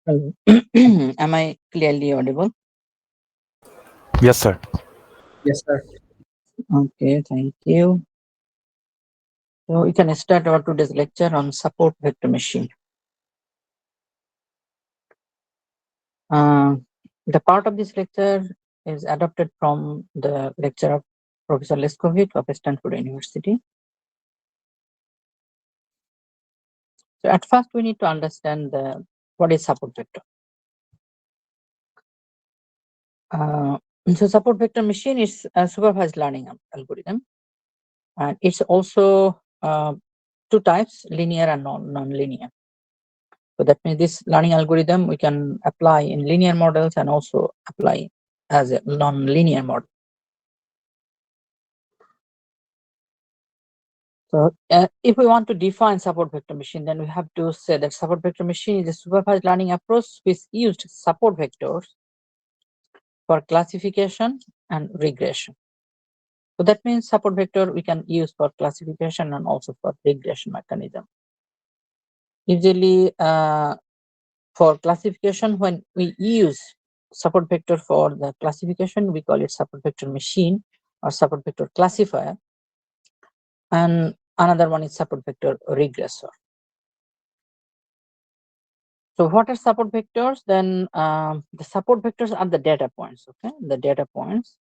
Hello. Am I clearly audible? Yes, sir. Yes, sir. Okay, thank you. So we can start our today's lecture on support vector machine. Uh, the part of this lecture is adapted from the lecture of Professor Leskovic of Stanford University. So at first we need to understand what is support vector. Uh, so support vector machine is a supervised learning algorithm, and it's also two types: linear and non-linear. So that means this learning algorithm we can apply in linear models and also apply as a non-linear model. So if we want to define support vector machine, then we have to say that support vector machine is a supervised learning approach which used support vectors for classification and regression. So that means support vector we can use for classification and also for regression mechanism. Usually for classification, when we use support vector for the classification, we call it support vector machine or support vector classifier, and another one is support vector regressor. So what are support vectors? Then the support vectors are the data points, okay? The data points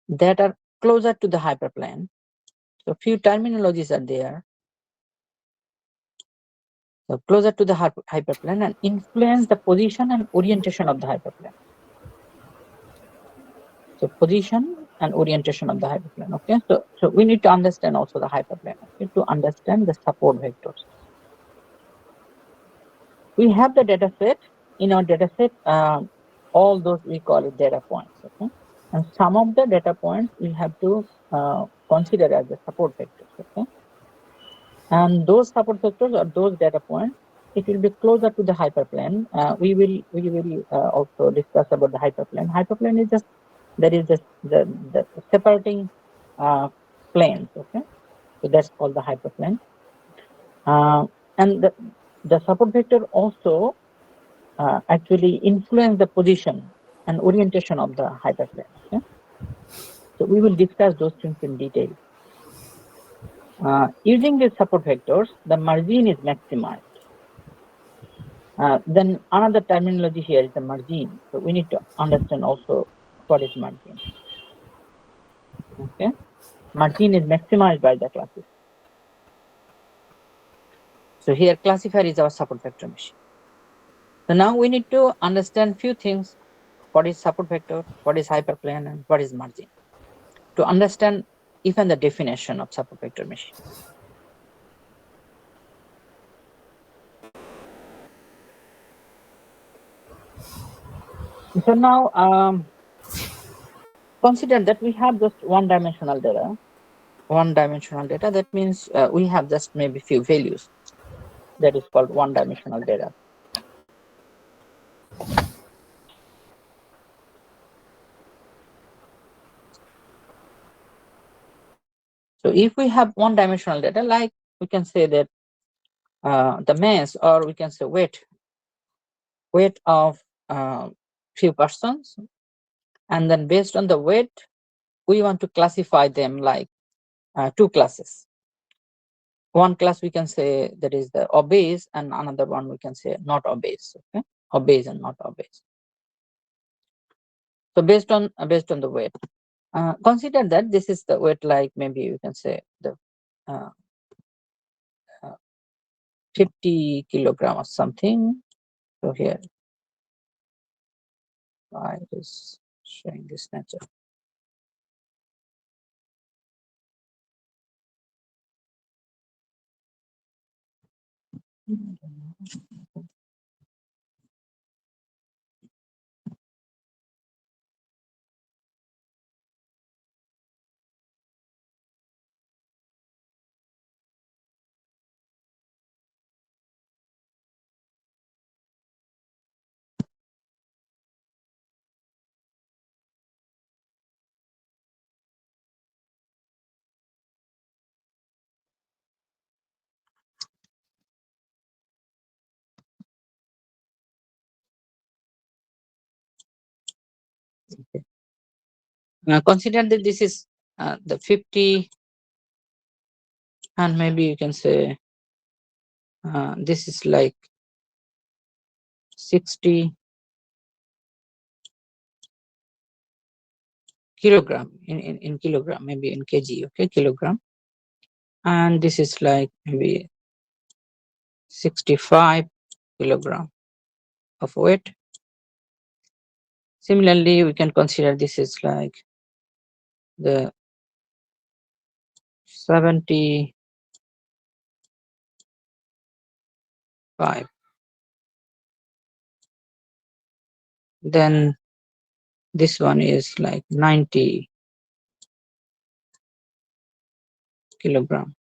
that are closer to the hyperplane. So few terminologies are there. So closer to the hyperplane and influence the position and orientation of the hyperplane. So position and orientation of the hyperplane. Okay, so we need to understand also the hyperplane. Okay, to understand the support vectors. We have the data set. In our data set, all those we call it data points. Okay, and some of the data points we have to consider as the support vectors. Okay, and those support vectors or those data points, it will be closer to the hyperplane. We will also discuss about the hyperplane. Hyperplane is just there is just the separating planes. Okay, so that's called the hyperplane. And the support vector also actually influence the position and orientation of the hyperplane. Okay, so we will discuss those things in detail. Using these support vectors, the margin is maximized. Then another terminology here is the margin. So we need to understand also what is margin. Okay, margin is maximized by the classes. So here classifier is our support vector machine. So now we need to understand few things: what is support vector, what is hyperplane, and what is margin, to understand even the definition of support vector machine. So now consider that we have just one-dimensional data. One-dimensional data, that means we have just maybe few values. That is called one-dimensional data. So if we have one-dimensional data, like we can say that the mass, or we can say weight of few persons, and then based on the weight, we want to classify them like two classes. One class we can say that is the obese, and another one we can say not obese. Okay, obese and not obese. So based on the weight, consider that this is the weight, like maybe you can say the uh, 50 kilogram or something. So here I is showing this nature. Okay. Now consider that this is the 50, and maybe you can say this is like 60 kilogram in kilogram, maybe in kg, okay, kilogram. And this is like maybe 65 kilogram of weight. Similarly, we can consider this is like the 75. Then this one is like 90 kilogram.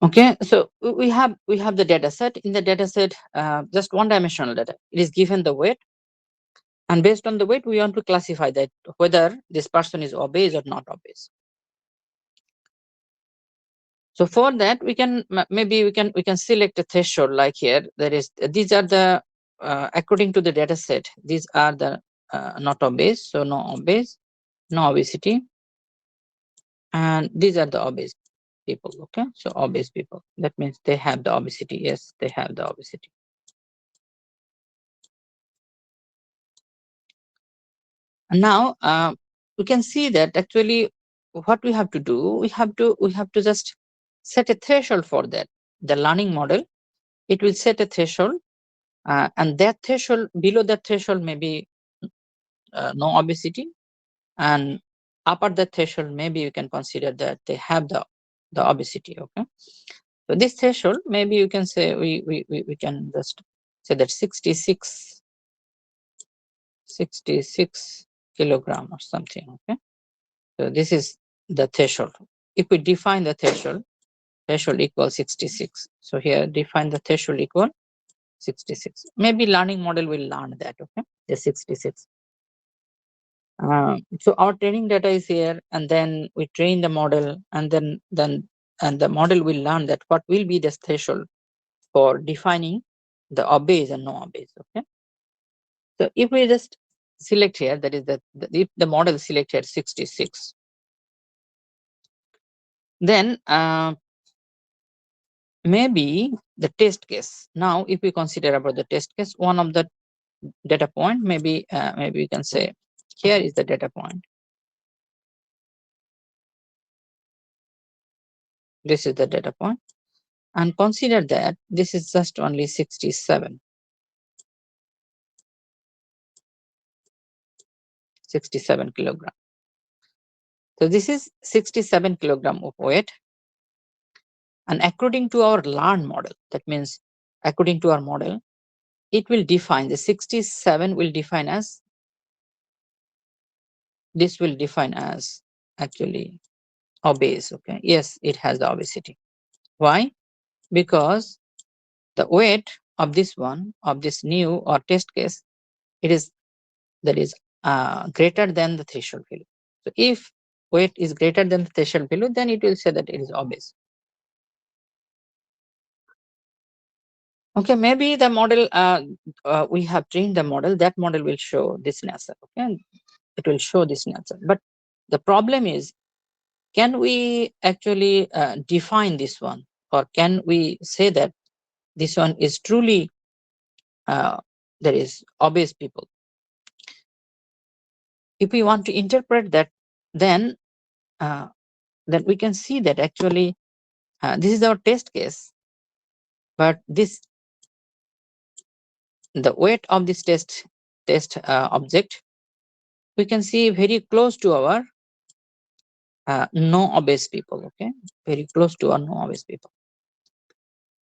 Okay, so we have the data set. In the data set, just one dimensional data. It is given the weight, and based on the weight, we want to classify that whether this person is obese or not obese. So for that, we can maybe we can select a threshold, like here. There is these are the according to the data set. These are the not obese, so no obese, no obesity, and these are the obese people. Okay, so obese people, that means they have the obesity. Yes, they have the obesity. And now we can see that actually what we have to do, we have to just set a threshold for that. The learning model, it will set a threshold, and that threshold, below that threshold, maybe no obesity, and upper the threshold, maybe you can consider that they have the obesity. Okay, so this threshold, maybe you can say we can just say that 66 kilogram or something. Okay, so this is the threshold. If we define the threshold equals 66, so here define the threshold equal 66. Maybe learning model will learn that. Okay, the 66. So our training data is here, and then we train the model, and then the model will learn that what will be the threshold for defining the obese and no obese. Okay, so if we just select here, that is if the model select here 66, then maybe the test case. Now if we consider about the test case, one of the data point, maybe we can say here is the data point. This is the data point, and consider that this is just only 67 kilogram. So this is 67 kilogram of weight, and according to our learned model, that means according to our model, it will define the 67 will define as, this will define as actually obese. Okay, yes, it has the obesity. Why? Because the weight of this one, of this new or test case, it is greater than the threshold value. So if weight is greater than the threshold value, then it will say that it is obese. Okay, maybe the model we have trained the model, that model will show this answer. Okay, it will show this answer. But the problem is, can we actually define this one, or can we say that this one is truly there is obese people? If we want to interpret that, then we can see that actually this is our test case, but this, the weight of this test object, we can see very close to our no obese people. Okay, very close to our no obese people.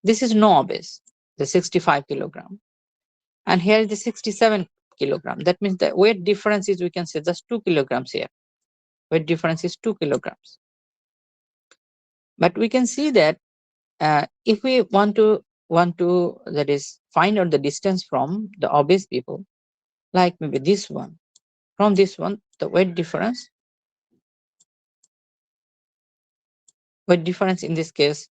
This is no obese, the 65 kilogram, and here is the 67 kilogram. That means the weight difference is, we can say, just 2 kilograms here. Weight difference is 2 kilograms. But we can see that if we want to that is find out the distance from the obese people, like maybe this one, from this one, the weight difference in this case,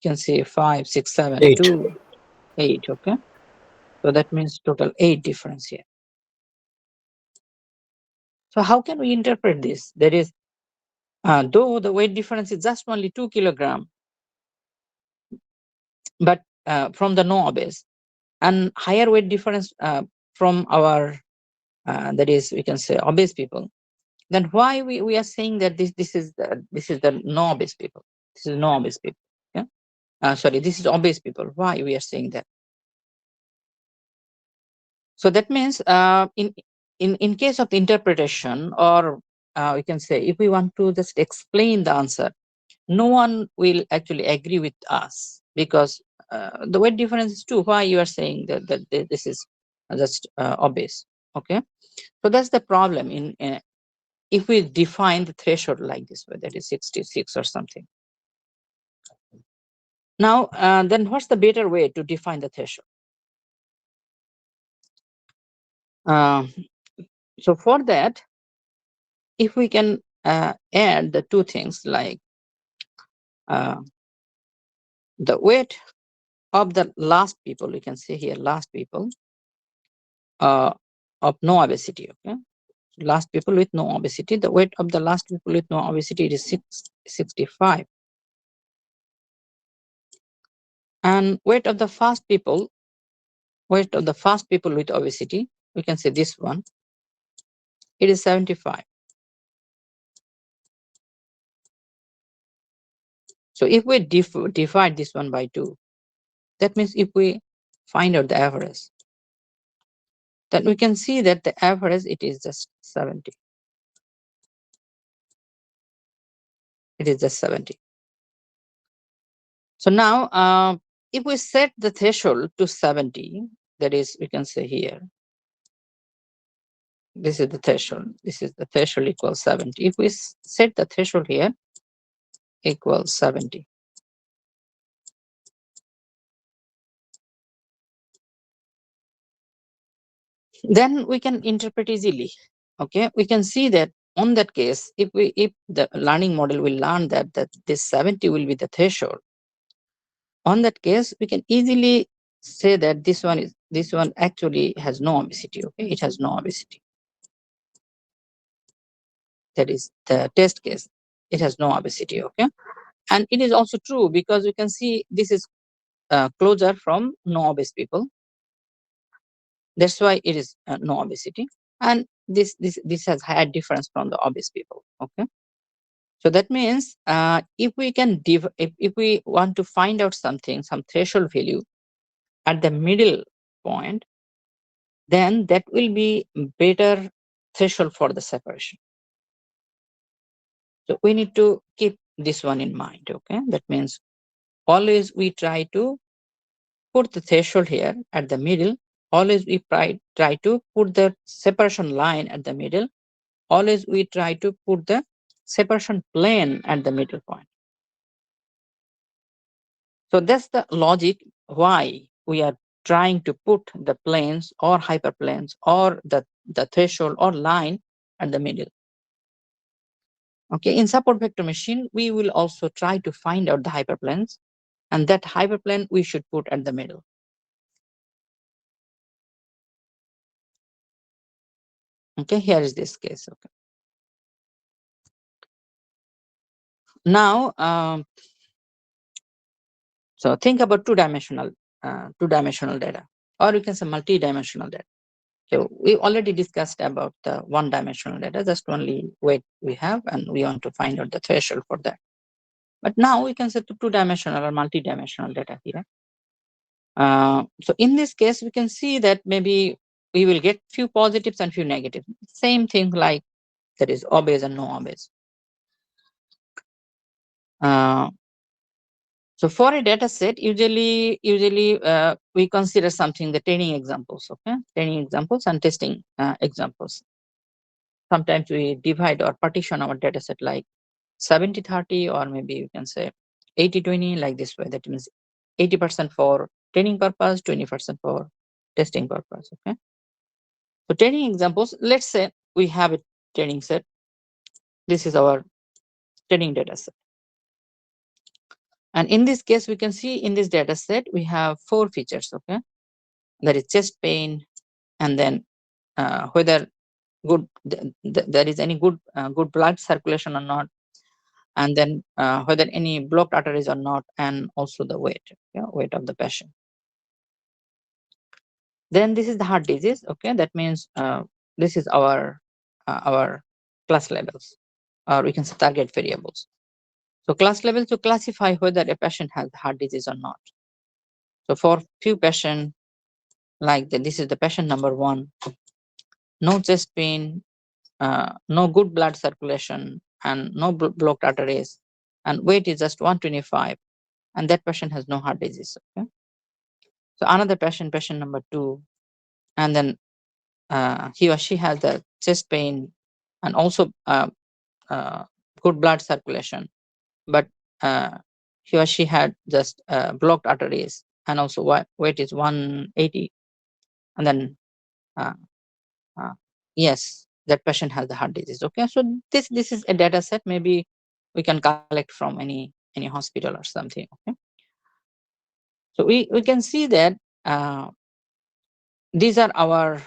you can say 5, 6, 7, 8. 2, 8. Okay, so that means total 8 difference here. So how can we interpret this? There is, though the weight difference is just only 2 kilogram, but from the no obese, and higher weight difference from our, that is, we can say obese people, then why we are saying that this is the no obese people? This is no obese people. Yeah. Sorry, this is obese people. Why we are saying that? So that means in case of the interpretation, or we can say if we want to just explain the answer, no one will actually agree with us, because the weight difference is too. Why you are saying that this is just obese? Okay, so that's the problem in if we define the threshold like this way, that is 66 or something. Now, then what's the better way to define the threshold? So for that, if we can add the two things like the weight of the last people, we can say here last people of no obesity. Okay, last people with no obesity, the weight of the last people with no obesity is 65, and weight of the fast people, weight of the fast people with obesity, we can say this one, it is 75. So if we divide this one by 2, that means if we find out the average, then we can see that the average, it is just 70. It is just 70. So now, if we set the threshold to 70, that is, we can say here, this is the threshold. This is the threshold equals 70. If we set the threshold here equals 70, then we can interpret easily. Okay, we can see that on that case, if the learning model will learn that this 70 will be the threshold, on that case we can easily say that this one actually has no obesity. Okay, it has no obesity. That is the test case. It has no obesity. Okay, and it is also true because we can see this is closer from no obese people. That's why it is no obesity, and this has higher difference from the obese people. Okay, so that means if we can if we want to find out something, some threshold value at the middle point, then that will be better threshold for the separation. So we need to keep this one in mind. Okay, that means always we try to put the threshold here at the middle. Always we try to put the separation line at the middle. Always we try to put the separation plane at the middle point. So that's the logic why we are trying to put the planes or hyperplanes or the threshold or line at the middle. Okay, in support vector machine, we will also try to find out the hyperplanes, and that hyperplane we should put at the middle. Okay, here is this case. Okay. Now, so think about two-dimensional data, or you can say multi-dimensional data. So we already discussed about the one-dimensional data, just only weight we have, and we want to find out the threshold for that. But now we can say two-dimensional or multi-dimensional data here. So in this case, we can see that maybe we will get few positives and few negatives. Same thing like that is obese and no obese. So for a data set, usually we consider something, the training examples, okay? Training examples and testing examples. Sometimes we divide or partition our data set like 70-30, or maybe you can say 80-20, like this way. That means 80% for training purpose, 20% for testing purpose, okay? So training examples, let's say we have a training set. This is our training data set. And in this case, we can see in this data set, we have 4 features, okay? That is chest pain, and then whether there is any good blood circulation or not, and then whether any blocked arteries or not, and also the weight, weight of the patient. Then this is the heart disease. Okay, that means this is our class levels, or we can say target variables. So class level to classify whether a patient has heart disease or not. So for few patients like this is the patient number 1, no chest pain, no good blood circulation, and no blocked arteries, and weight is just 125, and that patient has no heart disease. Okay. So another patient, patient number 2, and then he or she has the chest pain and also uh, good blood circulation, but uh, he or she had just blocked arteries, and also weight is 180, and then uh, uh, yes, that patient has the heart disease. Okay, so this is a data set. Maybe we can collect from any hospital or something. Okay, so we can see that these are our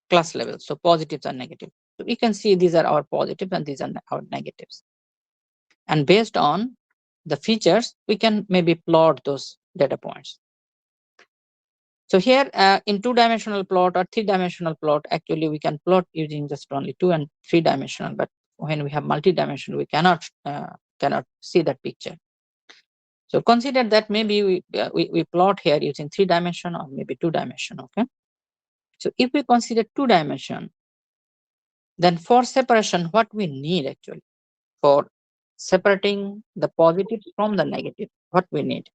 class levels, so positives and negatives. So we can see these are our positives and these are our negatives, and based on the features we can maybe plot those data points. So here in 2-dimensional plot or 3-dimensional plot, actually we can plot using just only 2 and 3-dimensional, but when we have multi-dimensional we cannot see that picture. So consider that maybe we plot here using 3-dimension or maybe 2-dimension. Okay, so if we consider 2-dimension, then for separation what we need actually for separating the positives from the negative, what we need.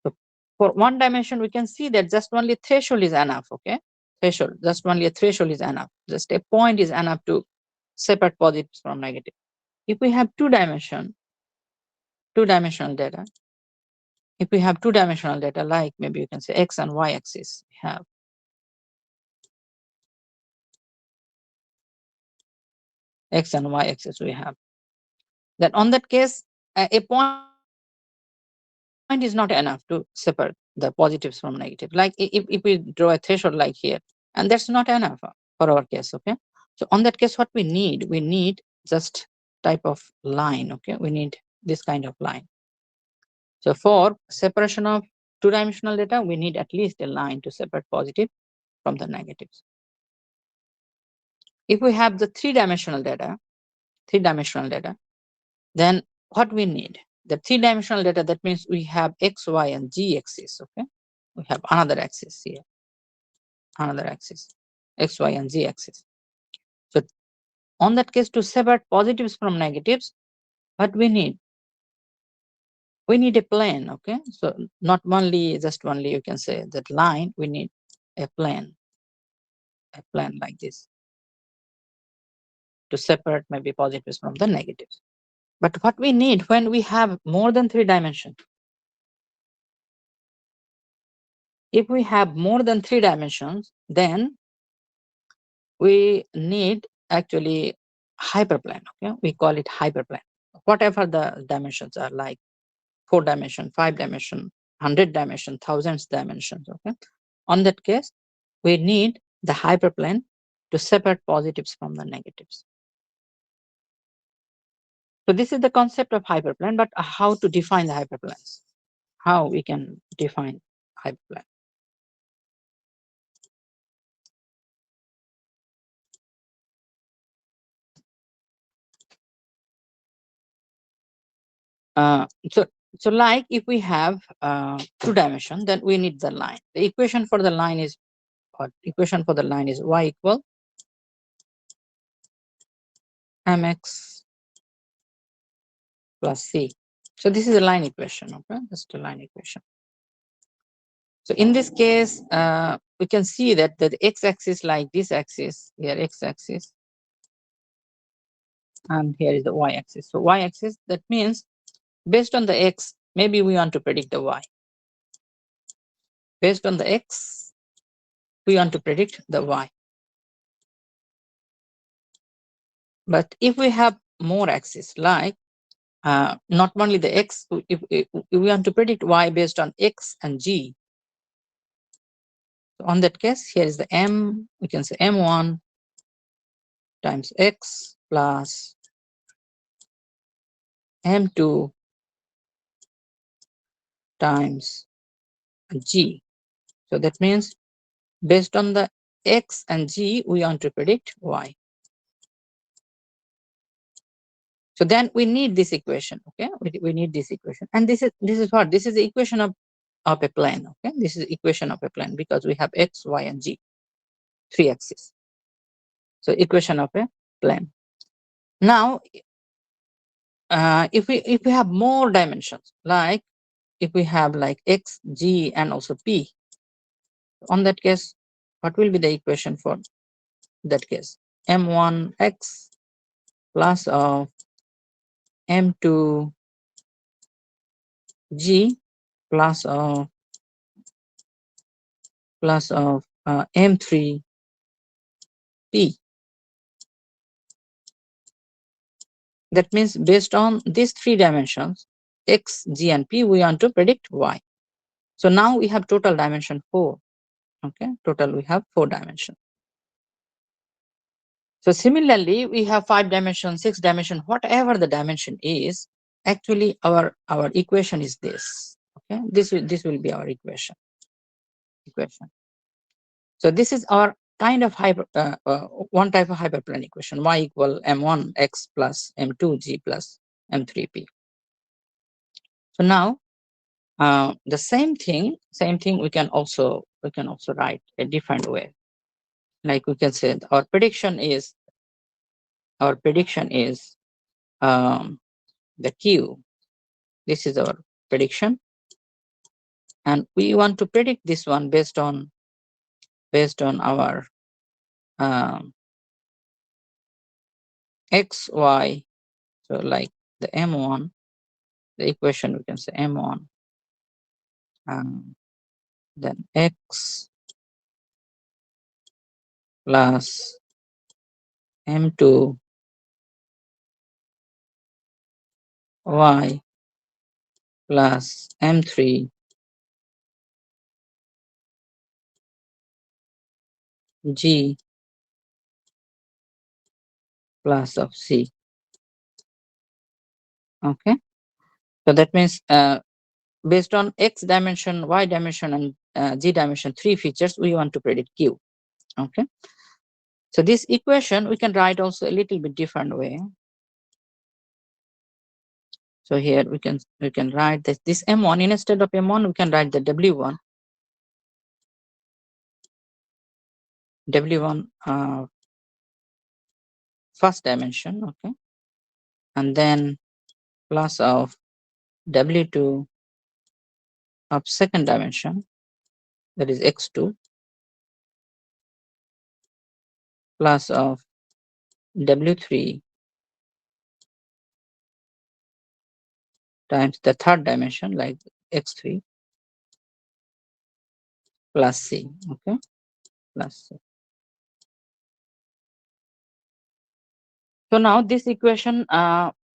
So for 1 dimension, we can see that just only threshold is enough. Okay, threshold, just only a threshold is enough. Just a point is enough to separate positives from negative. If we have 2-dimensional data, if we have 2-dimensional data, like maybe you can say x and y axis, we have x and y axis we have. Then on that case, a point is not enough to separate the positives from negative. Like if we draw a threshold like here, and that's not enough for our case. Okay. So on that case, what we need just type of line. Okay. We need this kind of line. So for separation of 2-dimensional data, we need at least a line to separate positive from the negatives. If we have the 3-dimensional data, then what we need? The 3-dimensional data, that means we have x, y, and z axis. Okay, we have another axis here, another axis, x, y, and z axis. So on that case, to separate positives from negatives, what we need? We need a plane. Okay, so not only just only you can say that line. We need a plane like this to separate maybe positives from the negatives. But what we need when we have more than 3 dimensions, if we have more than 3 dimensions, then we need actually hyperplane. Okay, we call it hyperplane. Whatever the dimensions are, like 4 dimension, 5 dimension, 100 dimension, thousands dimensions. Okay, on that case, we need the hyperplane to separate positives from the negatives. So this is the concept of hyperplane, but how to define the hyperplanes? How we can define hyperplane? Uh, so, so like if we have 2 dimension, then we need the line. The equation for the line is what? Equation for the line is y equal mx plus c. So this is a line equation. Okay, that's the line equation. So in this case, we can see that the x-axis, like this axis here, x-axis, and here is the y-axis. So y-axis, that means based on the x, maybe we want to predict the y. Based on the x, we want to predict the y. But if we have more axes, like not only the x, if we want to predict y based on x and g, So on that case, here is the m, we can say m1 times x plus m2 times g. So that means based on the x and g, we want to predict y. So then we need this equation. Okay, we need this equation, and this is what, this is the equation of a plane. Okay, this is the equation of a plane because we have x, y, and g, three axes. So equation of a plane. Now, if we have more dimensions, like if we have like x, g, and also p, on that case, what will be the equation for that case? m1x plus of m2g plus of m3p. That means based on these three dimensions, x, g, and p, we want to predict y. So now we have total dimension 4. Okay, total we have 4 dimensions. So similarly, we have 5 dimension, 6 dimension, whatever the dimension is. Actually, our equation is this. Okay, this will be our equation. So this is our kind of one type of hyperplane equation: y equal m1 x plus m2 g plus m3p. So now the same thing we can also write a different way. Like we can say our prediction is the q. This is our prediction, and we want to predict this one based on our x, y. So like the m1, the equation we can say m1, then x plus m2 y plus m3 g plus of c. Okay, so that means based on x dimension, y dimension, and g dimension, 3 features, we want to predict q. Okay, so this equation we can write also a little bit different way. So here we can write this m1, instead of m1 we can write the w1 first dimension. Okay, and then plus of w2 of second dimension, that is x2, plus of w3 times the third dimension, like x3, plus c. Okay, plus c. So now this equation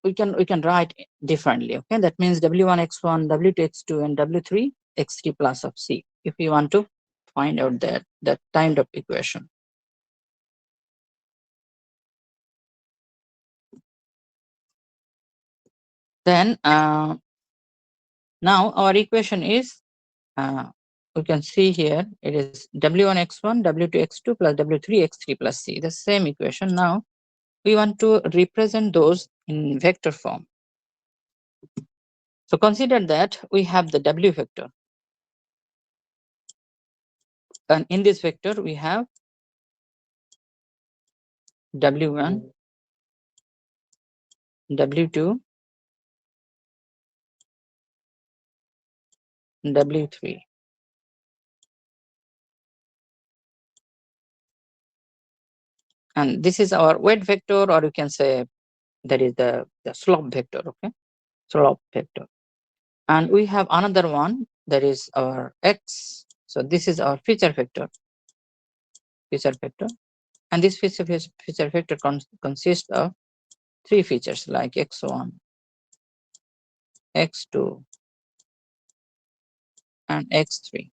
we can write differently. Okay, that means w1 x1, w2 x2, and w3 x3 plus of c, if we want to find out that kind of equation. Then now our equation is we can see here it is w1 x1, w2 x2 plus w3 x3 plus c, the same equation. Now we want to represent those in vector form. So consider that we have the w vector, and in this vector we have w1, w2, w3. And this is our weight vector, or you can say that is the slope vector. Okay, slope vector. And we have another one, that is our x. So this is our feature vector. And this feature vector consists of 3 features, like x1, x2, and x3.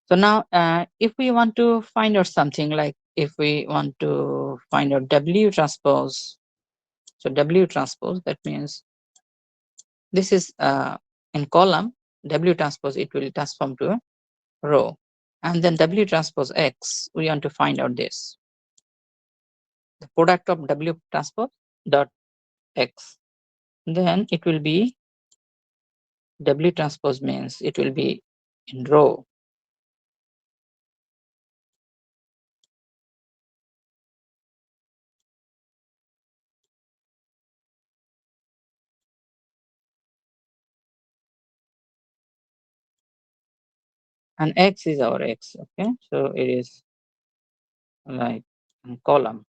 So now, if we want to find out something like if we want to find out W transpose, so W transpose, that means this is in column, W transpose, it will transform to a row. And then W transpose X, we want to find out this. The product of W transpose dot X. Then it will be W transpose means it will be in row. And X is our X, okay? So it is like in column.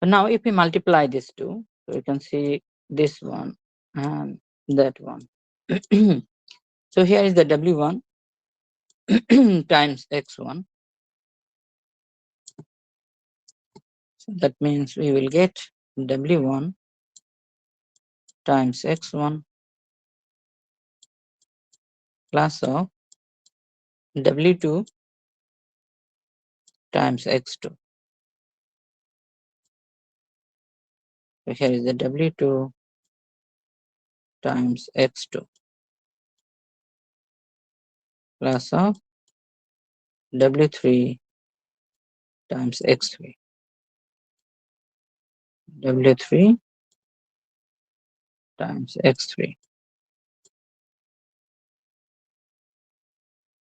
So now if we multiply these two, so you can see this one and that one. So here is the W1 times X1. So that means we will get W1 times X1 plus of W2 times X2. So here is the W2 times X2 plus of W3 times X3. W3 times X3.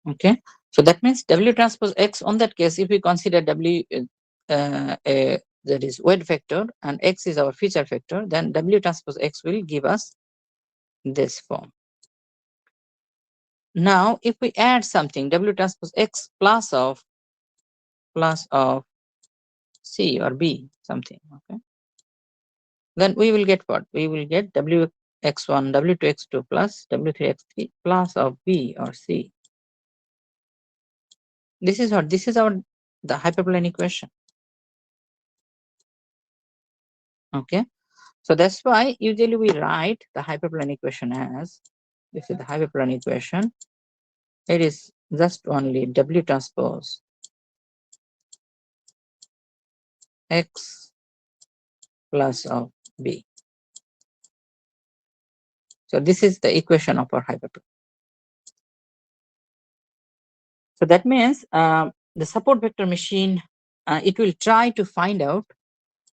Okay, so that means W transpose X on that case, if we consider W that is weight vector and X is our feature vector, then W transpose X will give us this form. Now, if we add something W transpose X plus of C or B something, okay, then we will get what? We will get W x1, W2 x2 plus W3 x3 plus of B or C. This is what? This is our the hyperplane equation. Okay. So that's why usually we write the hyperplane equation as, this is the hyperplane equation. It is just only W transpose X plus of B. So this is the equation of our hyperplane. So that means the support vector machine, it will try to find out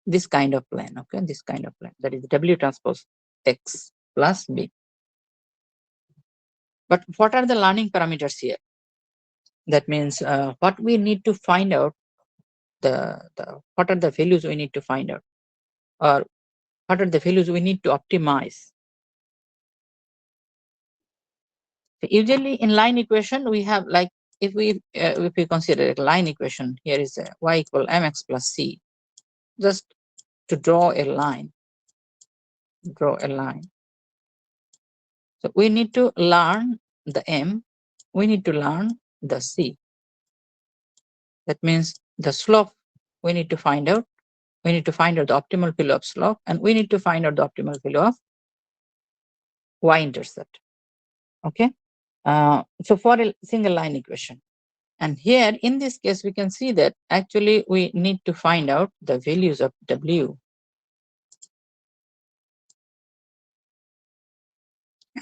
this kind of plane, okay, this kind of plane, that is W transpose X plus B. But what are the learning parameters here? That means what we need to find out, what are the values we need to find out, or what are the values we need to optimize. So usually in line equation we have, like if we consider a line equation, here is y equal mx plus c. Just to draw a line. So we need to learn the m, we need to learn the c. That means the slope we need to find out. We need to find out the optimal value of slope, and we need to find out the optimal value of y-intercept. Okay. So for a single line equation. And here in this case, we can see that actually we need to find out the values of W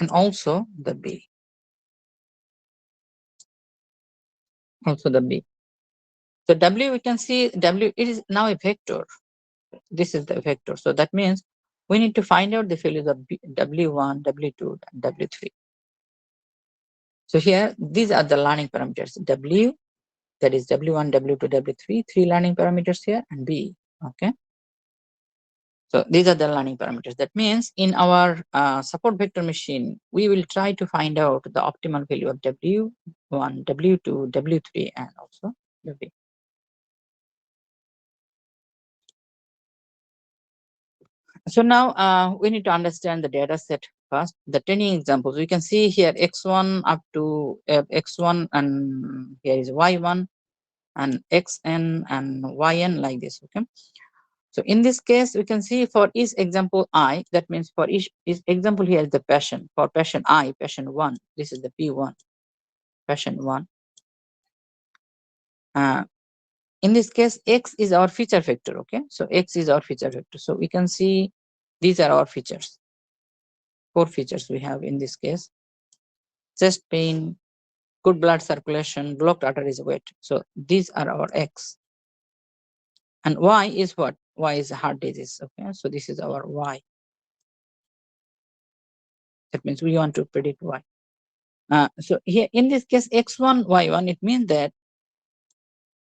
and also the B. Also the B. So W, we can see W, it is now a vector. This is the vector. So that means we need to find out the values of W1, W2, and W3. So here, these are the learning parameters. W, that is W1, W2, W3, three learning parameters here, and B. Okay. So these are the learning parameters. That means in our support vector machine, we will try to find out the optimal value of W1, W2, W3, and also W. So now we need to understand the data set first. The training examples, we can see here x1 up to x1, and here is y1 and xn and yn, like this. Okay. So in this case, we can see for each example I, that means for each example here is the patient. For patient I, patient 1, this is the P1, patient 1. In this case, X is our feature factor. Okay. So X is our feature factor. So we can see these are our features. 4 features we have in this case: chest pain, good blood circulation, blocked arteries, weight. So these are our X. And Y is what? Y is heart disease. Okay. So this is our Y. That means we want to predict Y. So here in this case, X1, Y1, it means that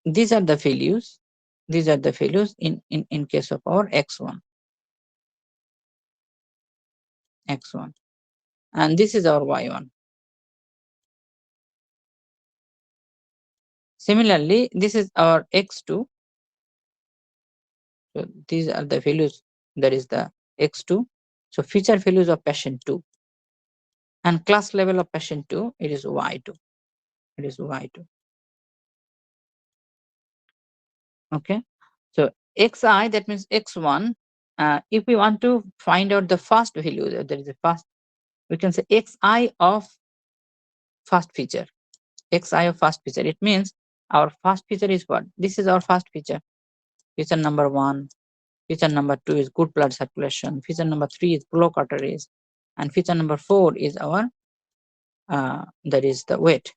these are the values. These are the values in case of our X1. X1. And this is our Y1. Similarly, this is our X2. So these are the values. That is the X2. So feature values of patient 2. And class level of patient 2, it is Y2. It is Y2. Okay. So Xi, that means X1. If we want to find out the first value, there is a first, we can say Xi of first feature. Xi of first feature. It means our first feature is what? This is our first feature. Feature number 1. Feature number 2 is good blood circulation. Feature number 3 is blocked arteries. And feature number 4 is our, that is the weight.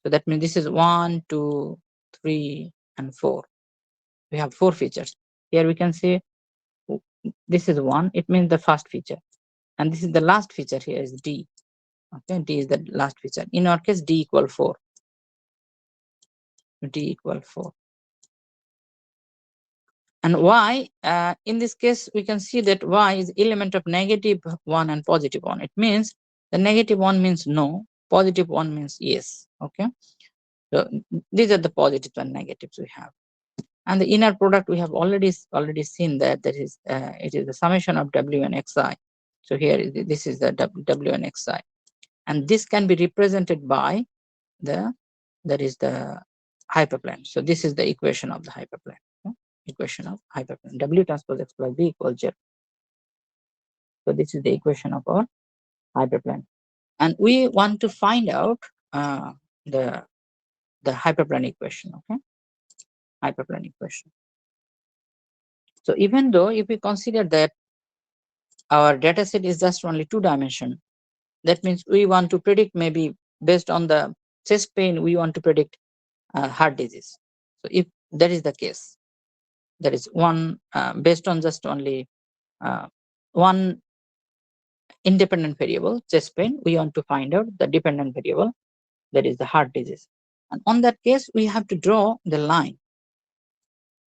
So that means this is 1, 2, 3, and 4. We have 4 features. Here we can say this is 1. It means the first feature. And this is the last feature here is D. Okay, D is the last feature. In our case, D equal 4. D equal 4. And Y, in this case, we can see that Y is element of -1 and +1. It means the -1 means no, +1 means yes. Okay. So these are the positives and negatives we have. And the inner product we have already seen that is it is the summation of W and Xi. So here this is the W and Xi, and this can be represented by that is the hyperplane. So this is the equation of the hyperplane. Okay? Equation of hyperplane. W transpose X plus B equals 0. So this is the equation of our hyperplane, and we want to find out the hyperplane equation. Okay, hyperplane equation. So even though if we consider that our data set is just only 2-dimensional, that means we want to predict maybe based on the chest pain, we want to predict heart disease. So if that is the case, that is one based on just only one independent variable, chest pain, we want to find out the dependent variable, that is the heart disease. And on that case, we have to draw the line.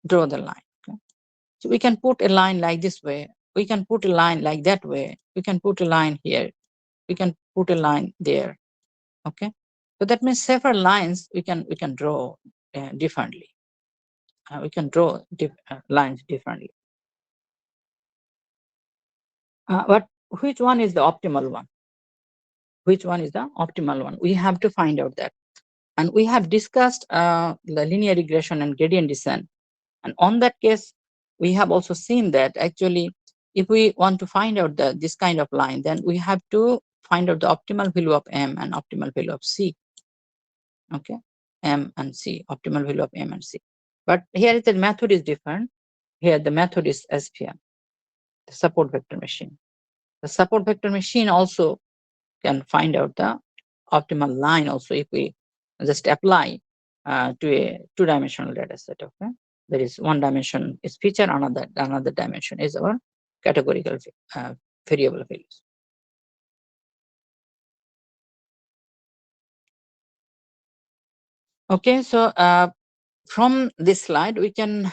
Draw the line. Okay? So we can put a line like this way. We can put a line like that way. We can put a line here. We can put a line there. Okay. So that means several lines we can draw differently. We can draw lines differently. But which one is the optimal one? Which one is the optimal one? We have to find out that. And we have discussed the linear regression and gradient descent. And on that case, we have also seen that actually, if we want to find out this kind of line, then we have to find out the optimal value of M and optimal value of C. Okay, M and C, optimal value of M and C. But here the method is different. Here the method is SVM, the support vector machine. The support vector machine also can find out the optimal line also if we just apply to a 2-dimensional data set. Okay, there is one dimension is feature, another dimension is our categorical variable values. Okay, so from this slide we can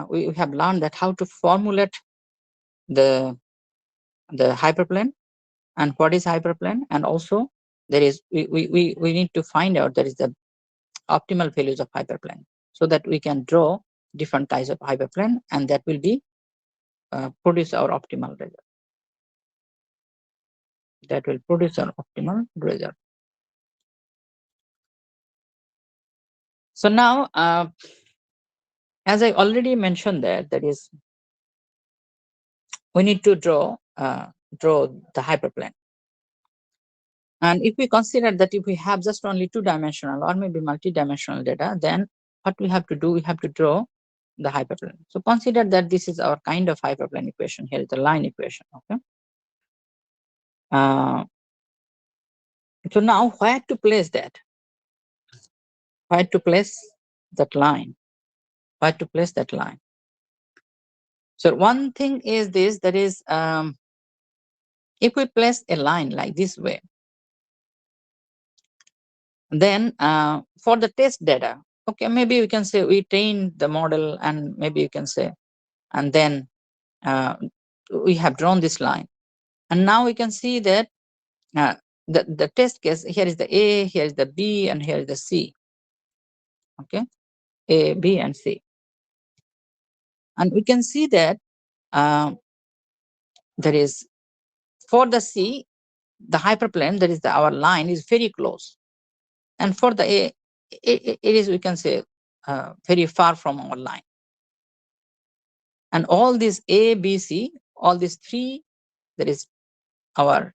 we have learned that how to formulate the hyperplane and what is hyperplane, and also there is we need to find out there is the optimal values of hyperplane so that we can draw different kinds of hyperplane, and that will be produce our optimal result. That will produce an optimal result. So now, as I already mentioned that is, we need to draw the hyperplane. And if we consider that if we have just only two-dimensional or maybe multi-dimensional data, then what we have to do, we have to draw the hyperplane. So consider that this is our kind of hyperplane equation. Here is the line equation. Okay. So now where to place that? Where to place that line? Where to place that line? So one thing is this, that is, if we place a line like this way, then for the test data, okay, maybe we can say we train the model, and maybe you can say, and then we have drawn this line. And now we can see that the test case, here is the A, here is the B, and here is the C. Okay, A, B, and C. And we can see that there is, for the C, the hyperplane, that is our line, is very close. And for the A, it is, we can say, very far from our line. And all these A, B, C, all these three, that is our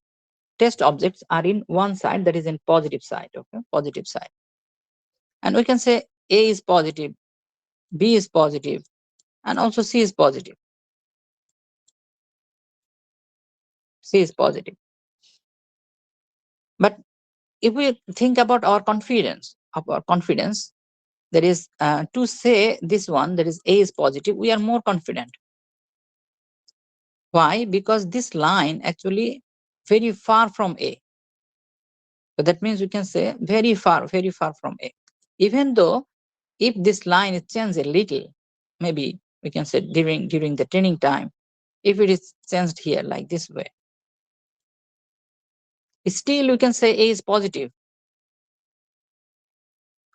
test objects, are in one side, that is in positive side. Okay, positive side. And we can say A is positive, B is positive, and also C is positive. C is positive. But if we think about our confidence, that is to say this one, that is A is positive, we are more confident. Why? Because this line actually very far from A. So that means we can say very far from A. Even though if this line is changed a little, maybe we can say during the training time, if it is changed here like this way, still we can say A is positive.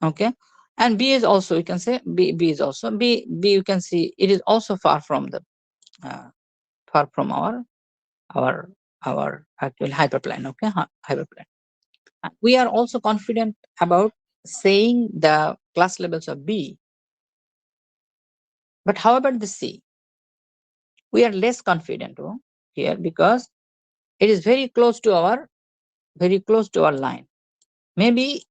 Okay, and B is also, you can say B is also B. You can see it is also far from the our actual hyperplane. Okay, hyperplane. We are also confident about saying the class levels of B. But how about the C? We are less confident here, because it is very close to our line. Maybe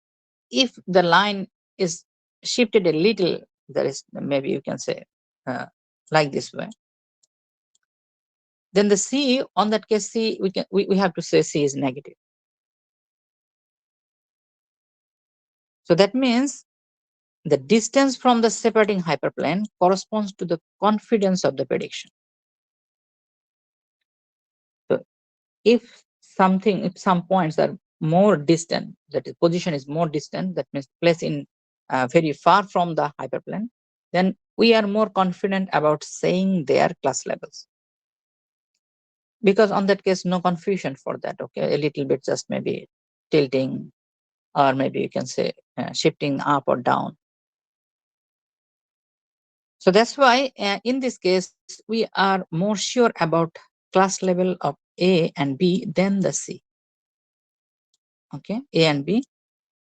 if the line is shifted a little, there is, maybe you can say like this way, then the C, on that case, C, we have to say C is negative. So that means the distance from the separating hyperplane corresponds to the confidence of the prediction. So if some points are more distant, that is, position is more distant, that means placed in very far from the hyperplane, then we are more confident about saying their class levels. Because on that case, no confusion for that. Okay, a little bit, just maybe tilting, or maybe you can say shifting up or down. So that's why in this case, we are more sure about class level of A and B than the C. Okay, A and B,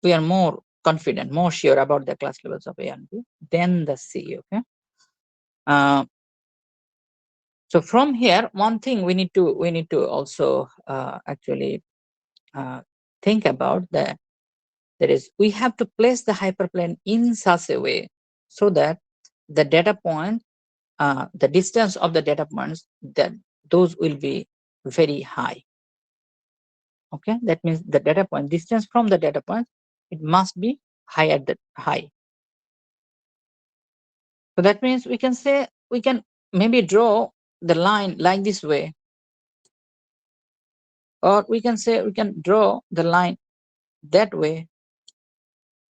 we are more confident, more sure about the class levels of A and B than the C. Okay. So from here, one thing we need to also actually think about that is, we have to place the hyperplane in such a way so that the data point, the distance of the data points, that those will be very high. Okay, that means the data point distance from the data point, it must be high at the high. So that means we can say, we can maybe draw the line like this way, or we can say we can draw the line that way,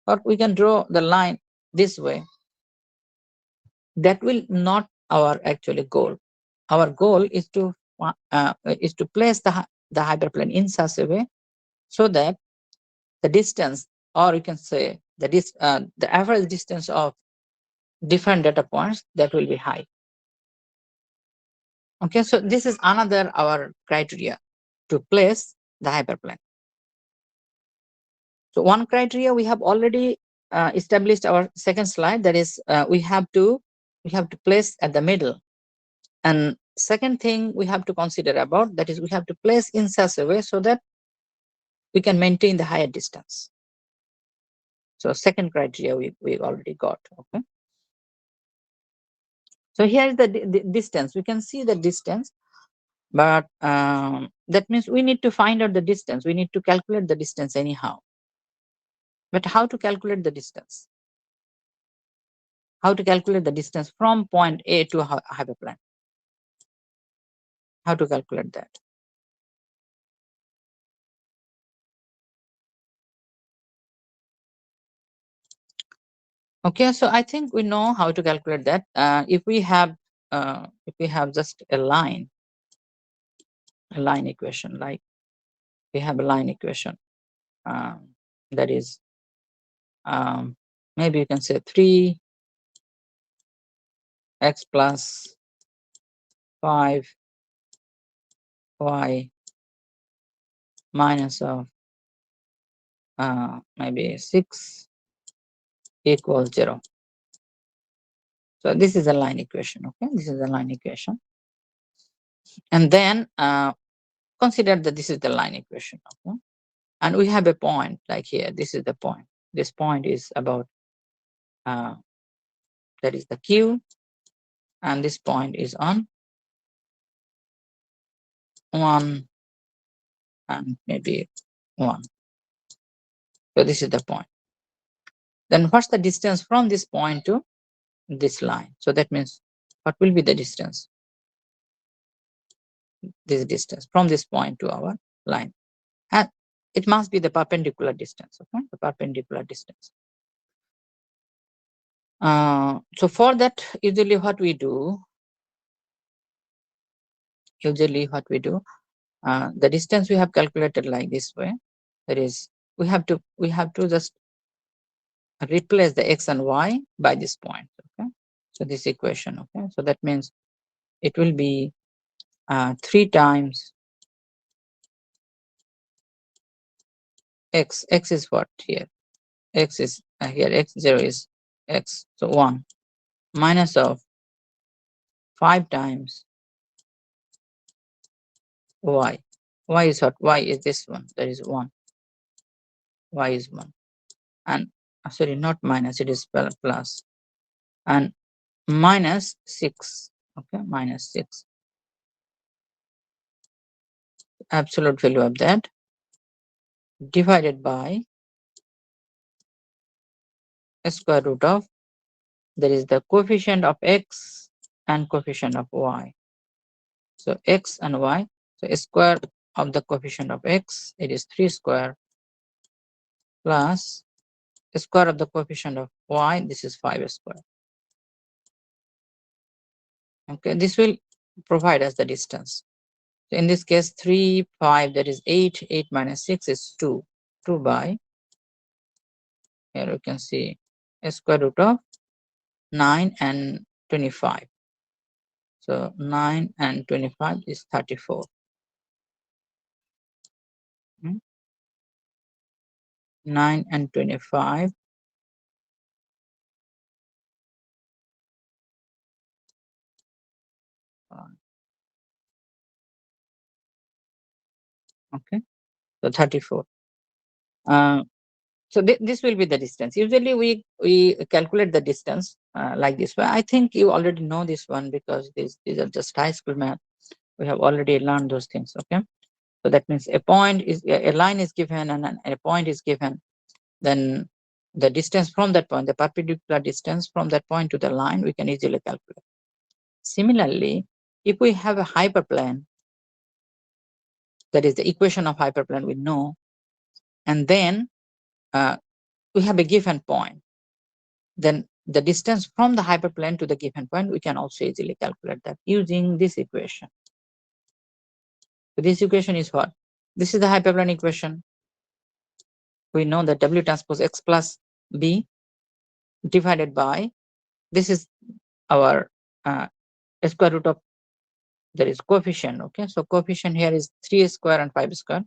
or we can draw the line this way. That will not our actually goal. Our goal is to place the hyperplane in such a way so that the distance, or you can say the average distance of different data points, that will be high. Okay, so this is another our criteria to place the hyperplane. So one criteria we have already established our second slide, that is we have to place at the middle. And second thing we have to consider about, that is we have to place in such a way so that we can maintain the higher distance. So second criteria we already got. Okay. So here is the distance. We can see the distance, but that means we need to find out the distance. We need to calculate the distance anyhow. But how to calculate the distance? How to calculate the distance from point A to a hyperplane? How to calculate that? Okay, so I think we know how to calculate that. If we have just a line equation, like we have a line equation, that is maybe you can say 3x plus 5y minus of maybe 6 equals 0. So this is a line equation. Okay, this is a line equation, and then consider that this is the line equation. Okay, and we have a point like here. This is the point. This point is about that is the Q, and this point is on 1 and maybe 1. So this is the point. Then what's the distance from this point to this line? So that means what will be the distance? This distance from this point to our line. And it must be the perpendicular distance. Okay, the perpendicular distance. So for that, usually what we do, the distance we have calculated like this way. That is, we have to just replace the x and y by this point. Okay, so this equation. Okay, so that means it will be 3 times x. X is what here? X is here. X0 is x. So 1 minus of 5 times y. Y is what? Y is this one. That is 1. Y is 1. And sorry, not minus. It is plus. And minus 6. Okay, minus 6. Absolute value of that divided by square root of, there is the coefficient of x and coefficient of y. So x and y. So square of the coefficient of x, it is 3 square, plus square of the coefficient of y, this is 5 square. Okay, this will provide us the distance. So in this case, 3, 5, that is 8. 8 minus 6 is 2. 2 by, here you can see square root of 9 and 25. So 9 and 25 is 34. 9 and 25. Okay, so 34. So this will be the distance. Usually we calculate the distance like this way. I think you already know this one because these are just high school math. We have already learned those things. Okay, so that means a line is given and a point is given. Then the distance from that point, the perpendicular distance from that point to the line, we can easily calculate. Similarly, if we have a hyperplane, that is the equation of hyperplane we know, and then we have a given point, then the distance from the hyperplane to the given point, we can also easily calculate that using this equation. So this equation is what? This is the hyperplane equation. We know that W transpose X plus B divided by, this is our square root of there is coefficient. Okay, so coefficient here is 3 square and 5 square.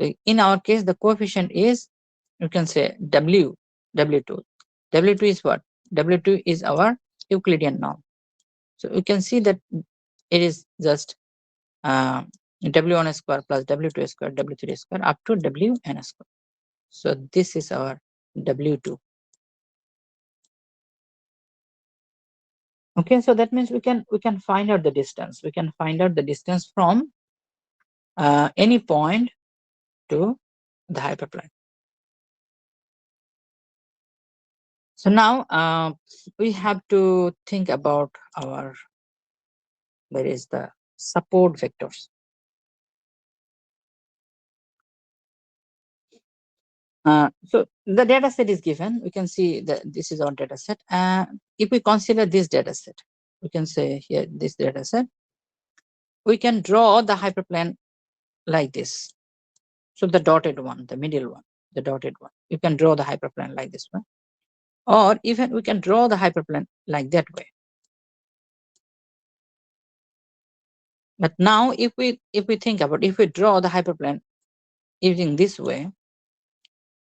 So in our case, the coefficient is, you can say W2. W2 is what? W2 is our Euclidean norm. So you can see that it is just W1 square plus W2 square, W3 square up to Wn square. So this is our W2. Okay, so that means we can find out the distance. We can find out the distance from any point to the hyperplane. So now we have to think about our, there is the support vectors. So the data set is given. We can see that this is our data set. If we consider this data set, we can say here this data set, we can draw the hyperplane like this. So the dotted one, the middle one, the dotted one, you can draw the hyperplane like this one. Or even we can draw the hyperplane like that way. But now if we think about, if we draw the hyperplane using this way,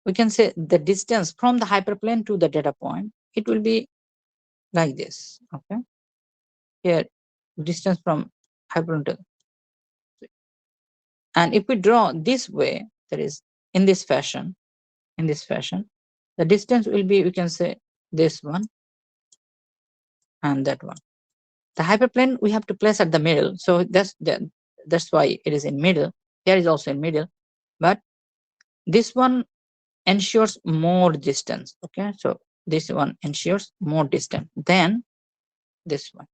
we can say the distance from the hyperplane to the data point, it will be like this. Okay, here distance from hyperplane to, and if we draw this way, that is in this fashion, the distance will be, we can say this one and that one. The hyperplane we have to place at the middle, so that's why it is in middle. Here is also in middle, but this one ensures more distance. Okay, so this one ensures more distance than this one.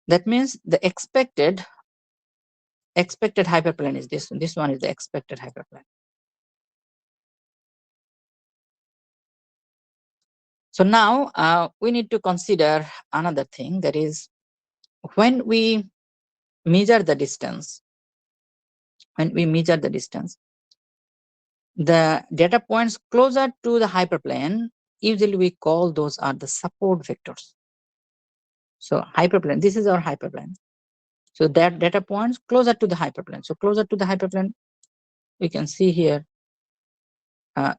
That means the expected hyperplane is this one. This one is the expected hyperplane. So now we need to consider another thing, that is when we measure the distance, the data points closer to the hyperplane, usually we call those are the support vectors. So hyperplane, this is our hyperplane. So that data points closer to the hyperplane. So closer to the hyperplane, we can see here,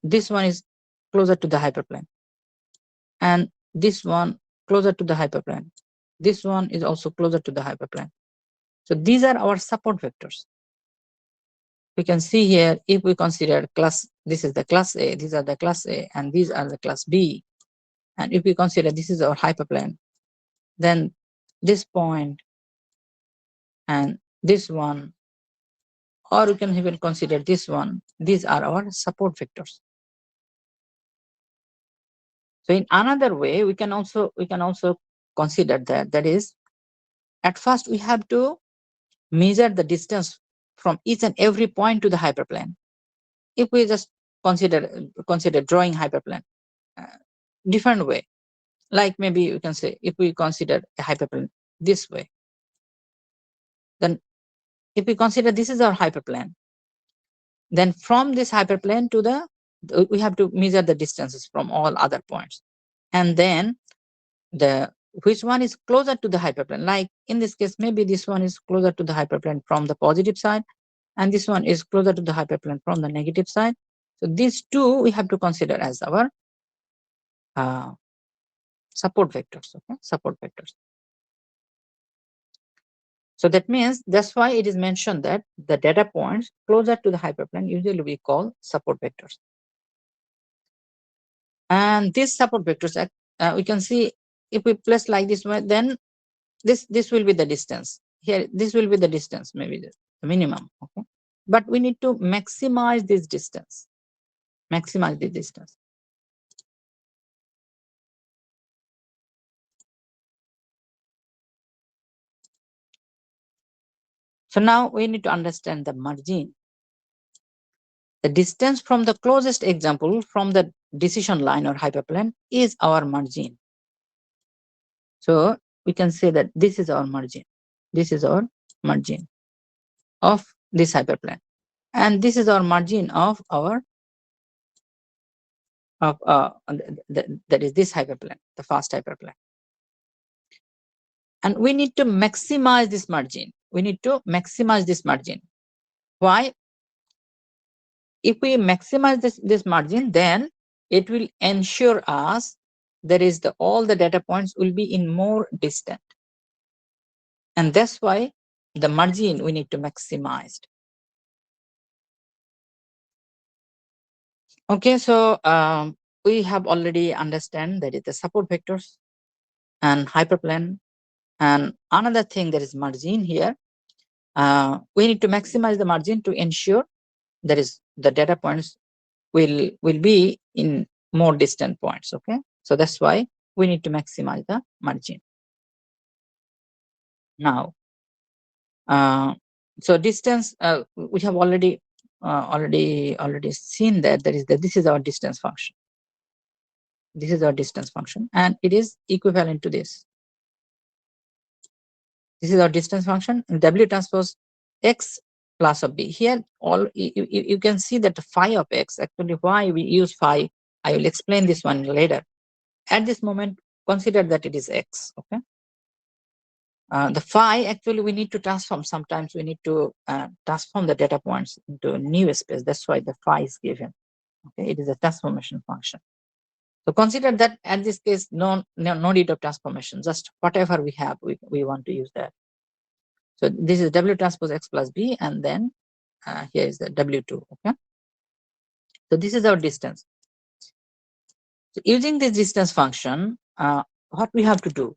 this one is closer to the hyperplane. And this one closer to the hyperplane. This one is also closer to the hyperplane. So these are our support vectors. We can see here, if we consider class, this is the class A, these are the class A, and these are the class B. And if we consider this is our hyperplane, then this point and this one, or we can even consider this one, these are our support vectors. So in another way, we can also consider that is, at first we have to measure the distance from each and every point to the hyperplane. If we just consider drawing hyperplane, different way, like maybe you can say, if we consider a hyperplane this way, then if we consider this is our hyperplane, then from this hyperplane to we have to measure the distances from all other points, and then which one is closer to the hyperplane. Like in this case, maybe this one is closer to the hyperplane from the positive side, and this one is closer to the hyperplane from the negative side. So these two we have to consider as our support vectors. Okay, support vectors. So that means that's why it is mentioned that the data points closer to the hyperplane usually we call support vectors. And these support vectors, we can see, if we place like this way, then this will be the distance. Here, this will be the distance, maybe the minimum. Okay, but we need to maximize this distance. Maximize the distance. So now we need to understand the margin. The distance from the closest example from the decision line or hyperplane is our margin. So we can say that this is our margin. This is our margin of this hyperplane, and this is our margin of our that is this hyperplane, the fast hyperplane. And we need to maximize this margin. We need to maximize this margin. Why? If we maximize this margin, then it will ensure us there is all the data points will be in more distant. And that's why the margin we need to maximize. Okay, so we have already understand that is the support vectors and hyperplane. And another thing, there is margin here. We need to maximize the margin to ensure there is the data points will be in more distant points. Okay, so that's why we need to maximize the margin. Now, so distance, we have already seen that there is this is our distance function. This is our distance function, and it is equivalent to this. This is our distance function, W transpose X plus of B. Here, you can see that phi of X, actually why we use phi, I will explain this one later. At this moment, consider that it is X, okay? The phi, actually, we need to transform. Sometimes we need to transform the data points into a new space. That's why the phi is given. Okay, it is a transformation function. So consider that at this case, no need of transformation. Just whatever we have, we want to use that. So this is W transpose X plus B, and then here is the W2. Okay. So this is our distance. So using this distance function, what we have to do?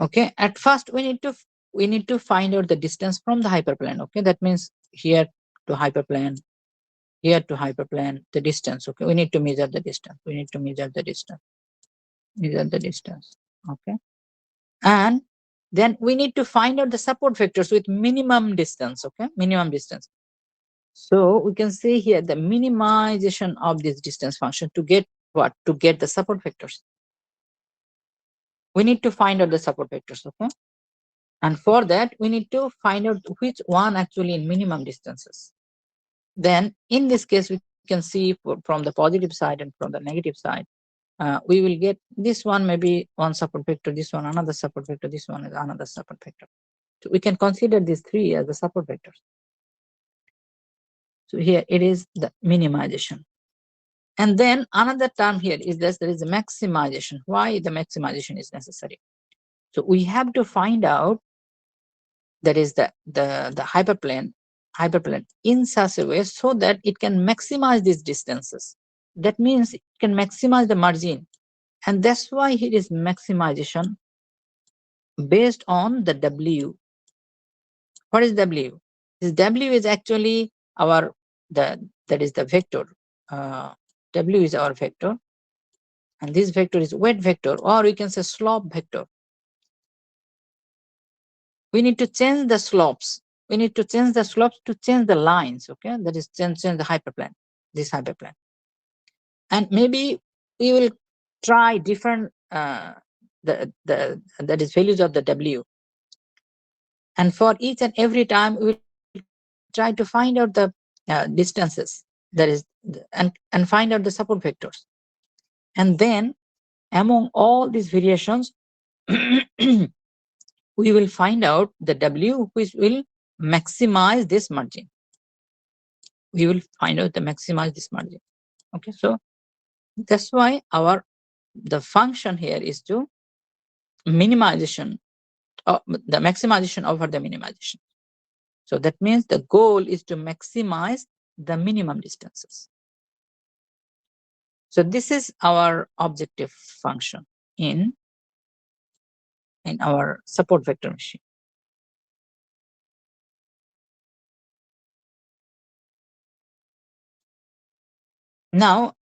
Okay, at first we need to find out the distance from the hyperplane. Okay, that means here to hyperplane, here to hyperplane, the distance. Okay, we need to measure the distance. We need to measure the distance. Measure the distance. Okay, and then we need to find out the support vectors with minimum distance. Okay, minimum distance. So we can see here the minimization of this distance function to get what? To get the support vectors. We need to find out the support vectors. Okay. And for that, we need to find out which one actually in minimum distances. Then in this case, we can see from the positive side and from the negative side, we will get this one maybe one support vector, this one another support vector, this one is another support vector. So we can consider these three as the support vectors. So here it is the minimization. And then another term here is this, there is a maximization. Why the maximization is necessary? So we have to find out that is the hyperplane in such a way so that it can maximize these distances. That means it can maximize the margin. And that's why it is maximization based on the W. What is W? This W is actually our, that is the vector. W is our vector. And this vector is weight vector, or we can say slope vector. We need to change the slopes. We need to change the slopes to change the lines. Okay, that is change the hyperplane, this hyperplane. And maybe we will try different that is values of the W. And for each and every time, we will try to find out the distances, that is, and find out the support vectors. And then among all these variations, we will find out the W which will maximize this margin. We will find out the maximize this margin. Okay, so that's why the function here is to minimization, the maximization over the minimization. So that means the goal is to maximize the minimum distances. So this is our objective function in our support vector machine. Now,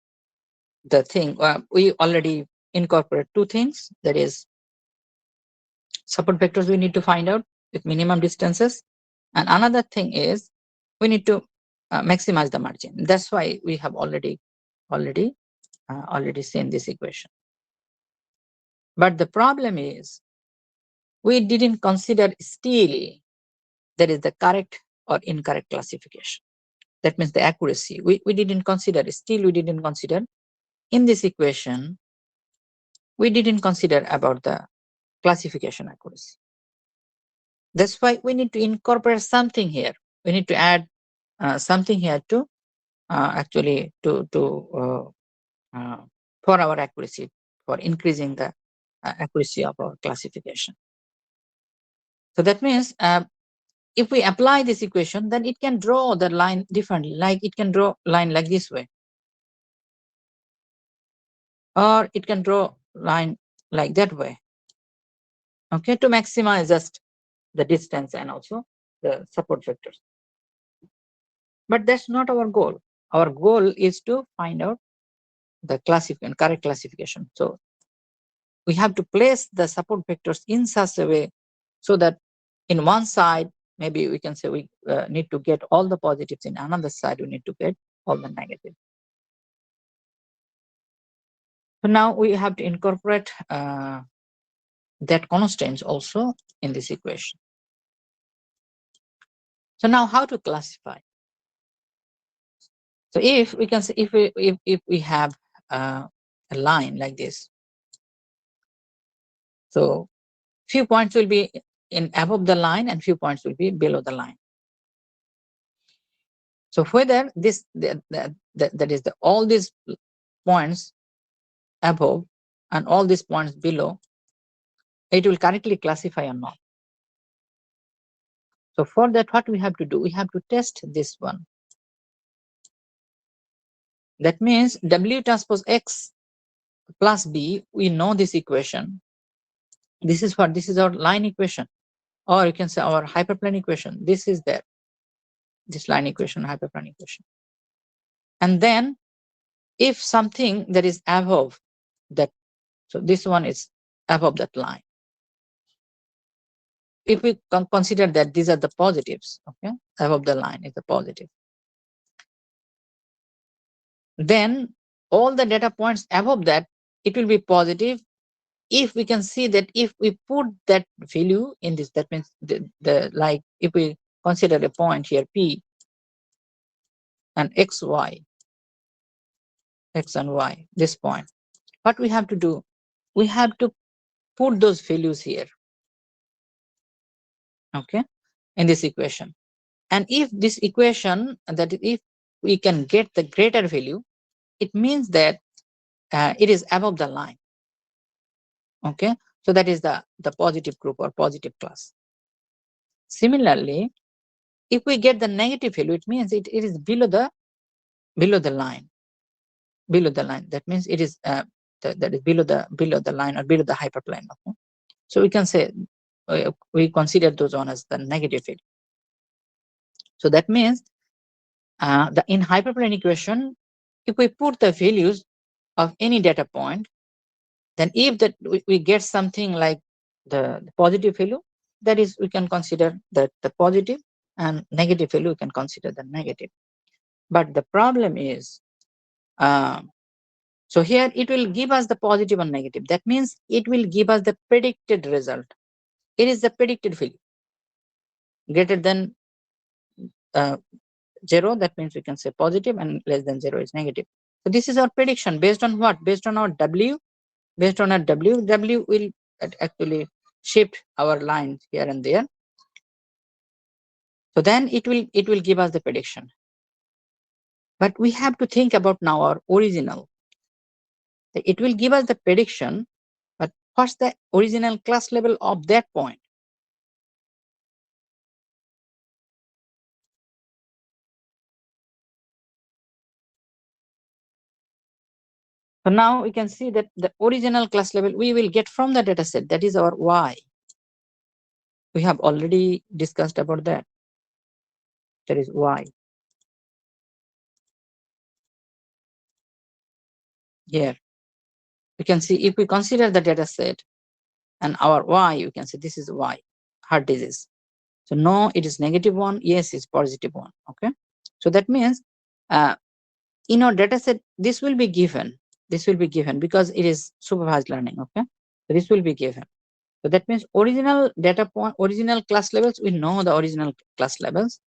the thing, we already incorporate two things, that is support vectors we need to find out with minimum distances. And another thing is we need to maximize the margin. That's why we have already seen this equation. But the problem is we didn't consider still there is the correct or incorrect classification. That means the accuracy. We didn't consider, still we didn't consider in this equation, we didn't consider about the classification accuracy. That's why we need to incorporate something here. We need to add something here to actually for our accuracy, for increasing the accuracy of our classification. So that means if we apply this equation, then it can draw the line differently. Like it can draw line like this way, or it can draw line like that way. Okay, to maximize just the distance and also the support vectors. But that's not our goal. Our goal is to find out the correct classification. So we have to place the support vectors in such a way so that in one side, maybe we can say we need to get all the positives, in another side we need to get all the negatives. So now we have to incorporate that constraints also in this equation. So now how to classify? So if we can say, if we have a line like this, so few points will be in above the line and few points will be below the line. So whether this that is all these points above and all these points below, it will correctly classify or not. So for that, what we have to do, we have to test this one. That means W transpose X plus B, we know this equation. This is our line equation, or you can say our hyperplane equation. This is there, this line equation, hyperplane equation. And then if something that is above that, so this one is above that line. If we consider that these are the positives, okay, above the line is the positive, then all the data points above that, it will be positive. If we can see that if we put that value in this, that means like if we consider a point here P and X, Y, X and Y, this point, what we have to do, we have to put those values here, okay, in this equation. And if this equation, that if we can get the greater value, it means that it is above the line. Okay, so that is the positive group or positive class. Similarly, if we get the negative value, it means it is below the line. Below the line. That means it is that is below the line or below the hyperplane. Okay? So we can say we consider those one as the negative value. So that means in hyperplane equation, if we put the values of any data point, then if that we get something like the positive value, that is we can consider that the positive, and negative value we can consider the negative. But the problem is, so here it will give us the positive and negative. That means it will give us the predicted result. It is the predicted value greater than 0. That means we can say positive, and less than 0 is negative. So this is our prediction based on what? Based on our W. Based on our W will actually shift our lines here and there. So then it will give us the prediction. But we have to think about now our original. It will give us the prediction, but what's the original class level of that point? So now we can see that the original class level we will get from the data set, that is our Y. We have already discussed about that. That is Y. Here, we can see if we consider the data set and our Y, you can say this is Y, heart disease. So no, it is -1. Yes, it's +1. Okay. So that means in our data set, this will be given. This will be given because it is supervised learning. Okay. So this will be given. So that means original data point, original class levels, we know the original class levels.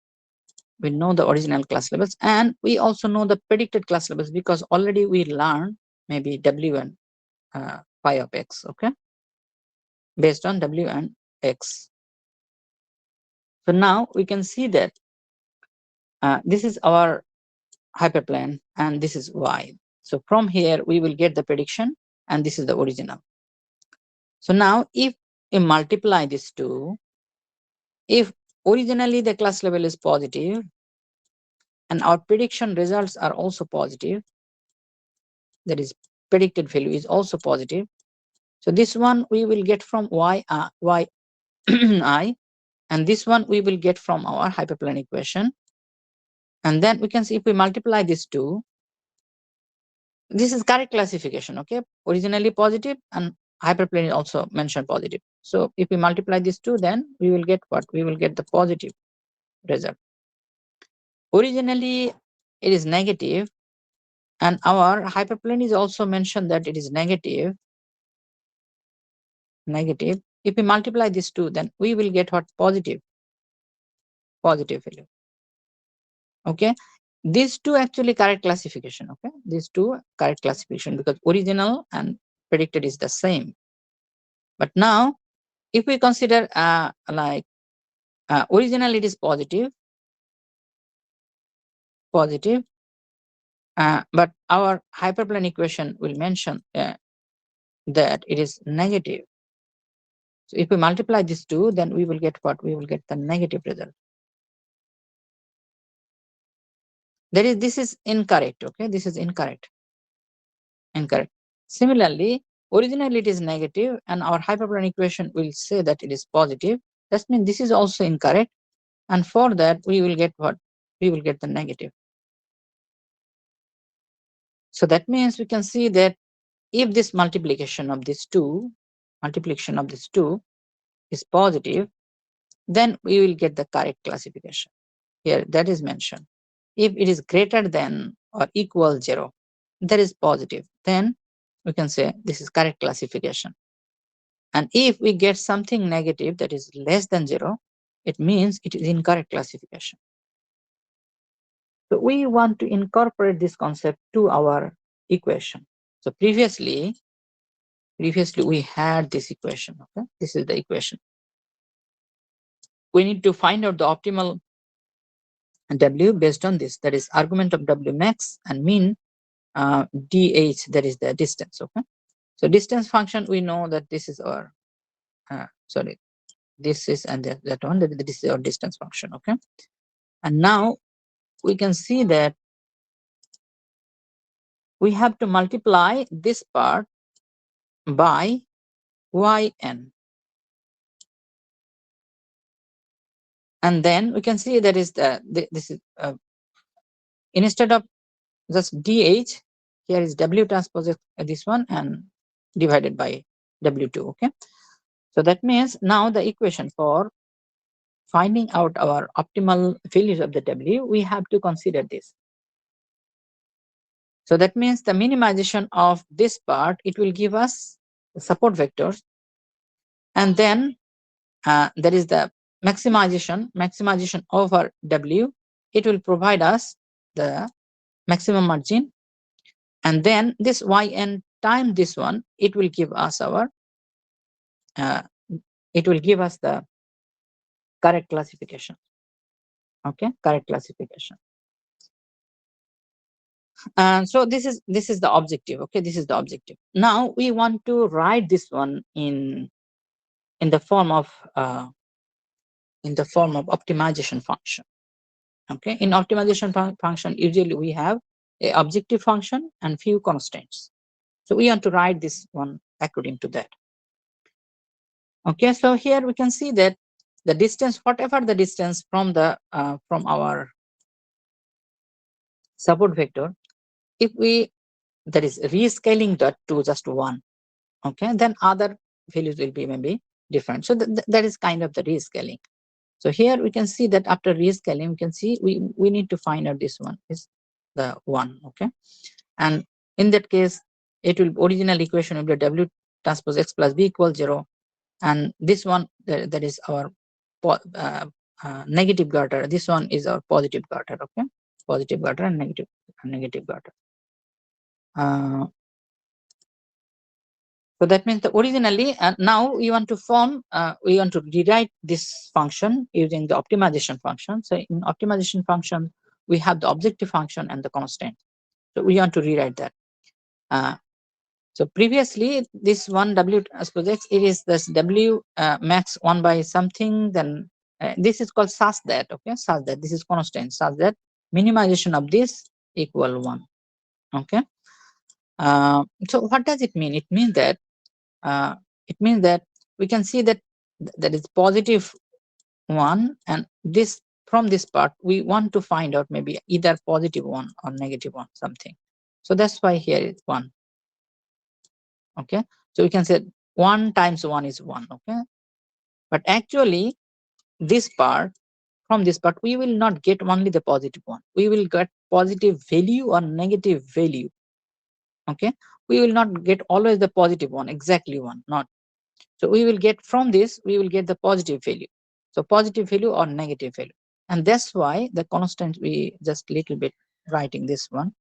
We know the original class levels, and we also know the predicted class levels because already we learned maybe W and phi of x, okay, based on W and x. So now we can see that this is our hyperplane and this is y. So from here we will get the prediction, and this is the original. So now if we multiply these two, if originally the class level is positive and our prediction results are also positive, that is predicted value is also positive. So this one we will get from y I, and this one we will get from our hyperplane equation. And then we can see if we multiply these two, this is correct classification, okay? Originally positive and hyperplane is also mentioned positive. So if we multiply these two, then we will get what? We will get the positive result. Originally it is negative, and our hyperplane is also mentioned that it is negative. If we multiply these two, then we will get what? Positive value. Okay, these two actually correct classification. Okay, these two correct classification because original and predicted is the same. But now if we consider original, it is positive, but our hyperplane equation will mention that it is negative. So if we multiply these two, then we will get what? We will get the negative result. That is, this is incorrect. Okay, this is incorrect. Similarly, originally it is negative and our hyperplane equation will say that it is positive. That means this is also incorrect, and for that we will get what? We will get the negative. So that means we can see that if this multiplication of these two is positive, then we will get the correct classification. Here that is mentioned. If it is greater than or equal 0, that is positive, then we can say this is correct classification. And if we get something negative that is less than 0, it means it is incorrect classification. So we want to incorporate this concept to our equation. So previously we had this equation. Okay, this is the equation. We need to find out the optimal W based on this. That is argument of W max and mean dh, that is the distance. Okay, so distance function, we know that this is our this is, and that one, that this is our distance function. Okay, and now we can see that we have to multiply this part by yn, and then we can see that is this is instead of just dh, here is W transpose this one and divided by W2. Okay, so that means now the equation for finding out our optimal values of the W, we have to consider this. So that means the minimization of this part, it will give us the support vectors, and then there is the maximization over W, it will provide us the maximum margin, and then this yn time this one, it will give us our the correct classification. Okay, correct classification. And so this is the objective. Okay, this is the objective. Now we want to write this one in the form of optimization function. Okay, in optimization function, usually we have a objective function and few constraints. So we want to write this one according to that. Okay, so here we can see that the distance, whatever the distance from the from our support vector, if we, that is rescaling that to just 1, okay, then other values will be maybe different. So that is kind of the rescaling. So here we can see that after rescaling, we can see we need to find out this one is the 1. Okay, and in that case, it will, original equation will be W transpose x plus B equals 0. and this one that is our negative gutter. This one is our positive gutter. Okay, positive gutter and negative gutter. So that means that originally, now we want to we want to rewrite this function using the optimization function. So in optimization function, we have the objective function and the constant. So we want to rewrite that. So previously, this one W suppose X, it is this W max 1 by something, then this is called such that, okay, such that this is constant, such that minimization of this equal 1. Okay. So what does it mean? It means that we can see that that is positive 1, and this from this part we want to find out maybe either positive 1 or negative 1 something. So that's why here it's 1. Okay, so we can say 1 times 1 is 1. Okay, but actually this part, from this part we will not get only the positive 1, we will get positive value or negative value. Okay, we will not get always the positive 1, exactly 1, not. So we will get from this, we will get the positive value. So positive value or negative value. And that's why the constant we just little bit writing this one,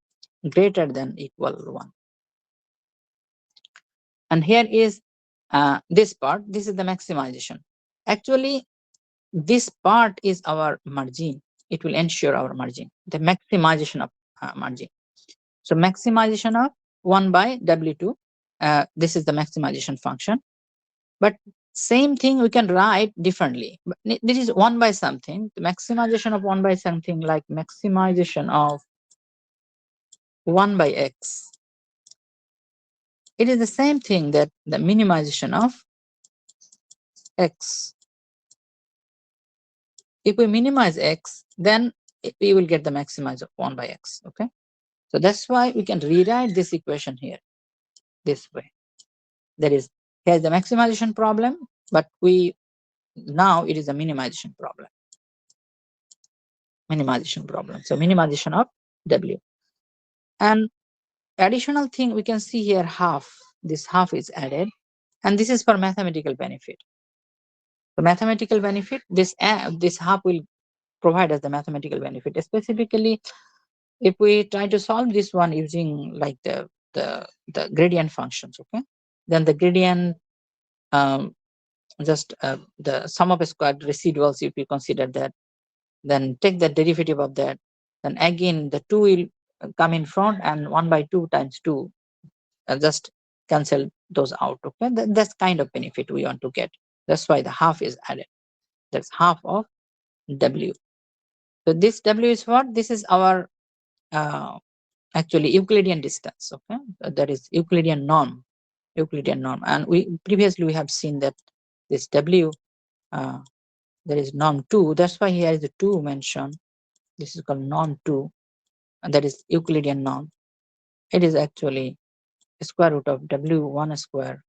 greater than equal 1. And here is this part, this is the maximization. Actually, this part is our margin. It will ensure our margin, the maximization of margin. So maximization of 1 by W2, this is the maximization function. But same thing we can write differently. But this is 1 by something, the maximization of 1 by something, like maximization of 1 by X. It is the same thing that the minimization of X. If we minimize X, then we will get the maximize of 1 by X. Okay. So that's why we can rewrite this equation here this way. That is, here's the maximization problem, but now it is a minimization problem. So minimization of W. And additional thing we can see here, half. This half is added, and this is for mathematical benefit. The mathematical benefit, this half will provide us the mathematical benefit. Specifically, if we try to solve this one using like the gradient functions, okay, then the gradient just the sum of squared residuals, if we consider that, then take the derivative of that, then again the 2 will come in front, and 1 by 2 times 2, just cancel those out. Okay, that's kind of benefit we want to get. That's why the half is added. That's half of W. So this W is what? This is our actually Euclidean distance. Okay, that is Euclidean norm. And we previously have seen that this W, there is norm 2. That's why here is the 2 mentioned. This is called norm 2, and that is Euclidean norm. It is actually square root of W1 square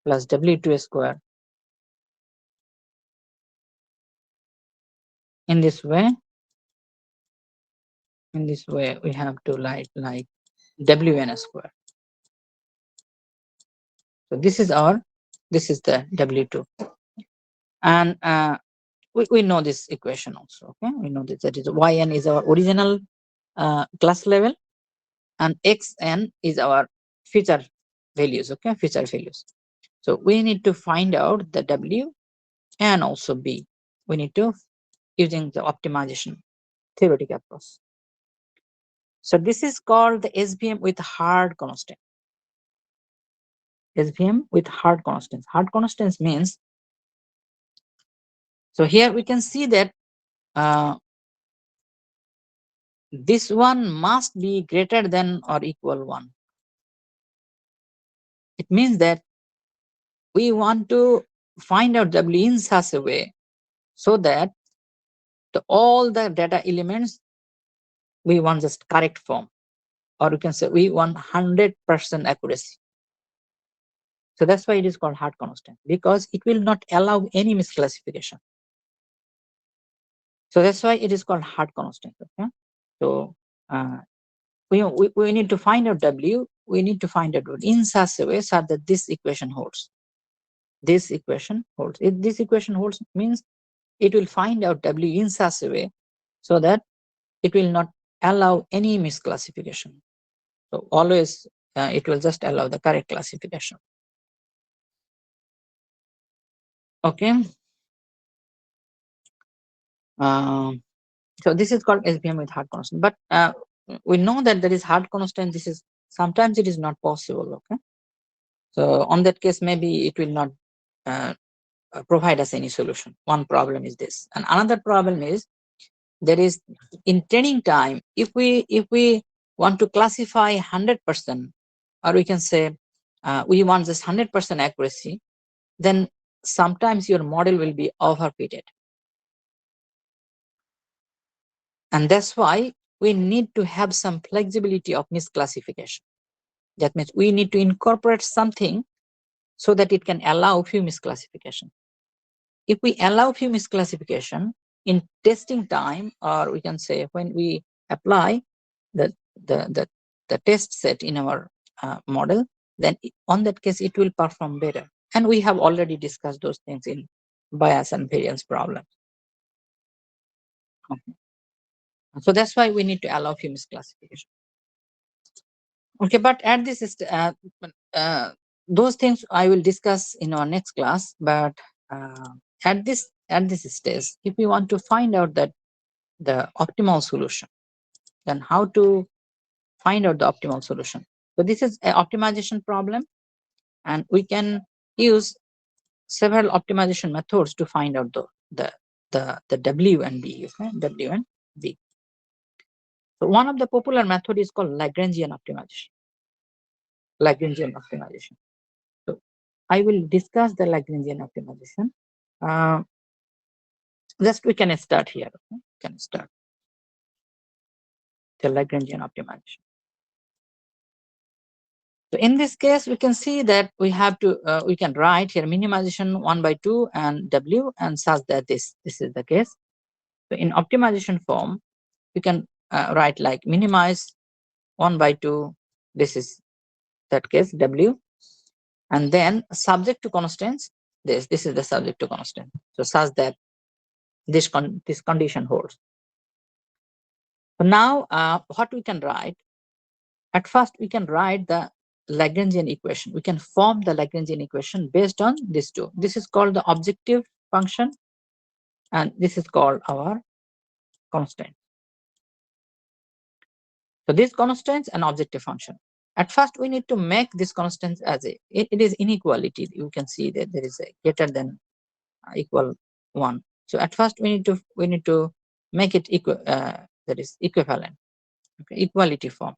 plus W2 square. In this way, we have to write like Wn square. So this is the W2, and we know this equation also. Okay, we know that is Yn is our original class level, and Xn is our future values. Okay, future values. So we need to find out the W and also B. We need to using the optimization theoretical approach. So this is called the SVM with hard constant. SVM with hard constants. Hard constants means, so here we can see that this one must be greater than or equal 1. It means that we want to find out W in such a way so that all the data elements we want just correct form, or you can say we want 100% accuracy. So that's why it is called hard constant, because it will not allow any misclassification. So that's why it is called hard constant. Okay, so we need to find out W we need to find out in such a way so that this equation holds. This equation holds. If this equation holds, means it will find out W in such a way so that it will not allow any misclassification. So always it will just allow the correct classification. Okay. So this is called SVM with hard constant. But we know that there is hard constant. This is sometimes it is not possible. Okay. So on that case, maybe it will not provide us any solution. One problem is this, and another problem is there is in training time. If we want to classify 100%, or we can say we want this 100% accuracy, then sometimes your model will be overfitted. And that's why we need to have some flexibility of misclassification. That means we need to incorporate something so that it can allow few misclassification. If we allow few misclassification in testing time, or we can say when we apply the test set in our model, then on that case it will perform better. And we have already discussed those things in bias and variance problems. Okay. So that's why we need to allow few misclassification. Okay, but at this those things I will discuss in our next class. But at this stage, if we want to find out that the optimal solution, then how to find out the optimal solution? So this is an optimization problem, and we can use several optimization methods to find out the W and B. Okay? W and B. So one of the popular method is called Lagrangian optimization. Lagrangian optimization. So I will discuss the Lagrangian optimization. Just we can start here. Okay? Can start the Lagrangian optimization. So in this case, we can see that we have to we can write here minimization 1/2 and W, and such that this is the case. So in optimization form, we can write like minimize 1/2. This is that case W, and then subject to constants. This is the subject to constant. So such that this condition holds. So now what we can write? At first, we can write the Lagrangian equation. We can form the Lagrangian equation based on these two. This is called the objective function, and this is called our constant. So these constants and objective function. At first, we need to make this constants as it is inequality. You can see that there is a greater than equal 1. So at first, we need to make it equal. That is equivalent. Okay, equality form.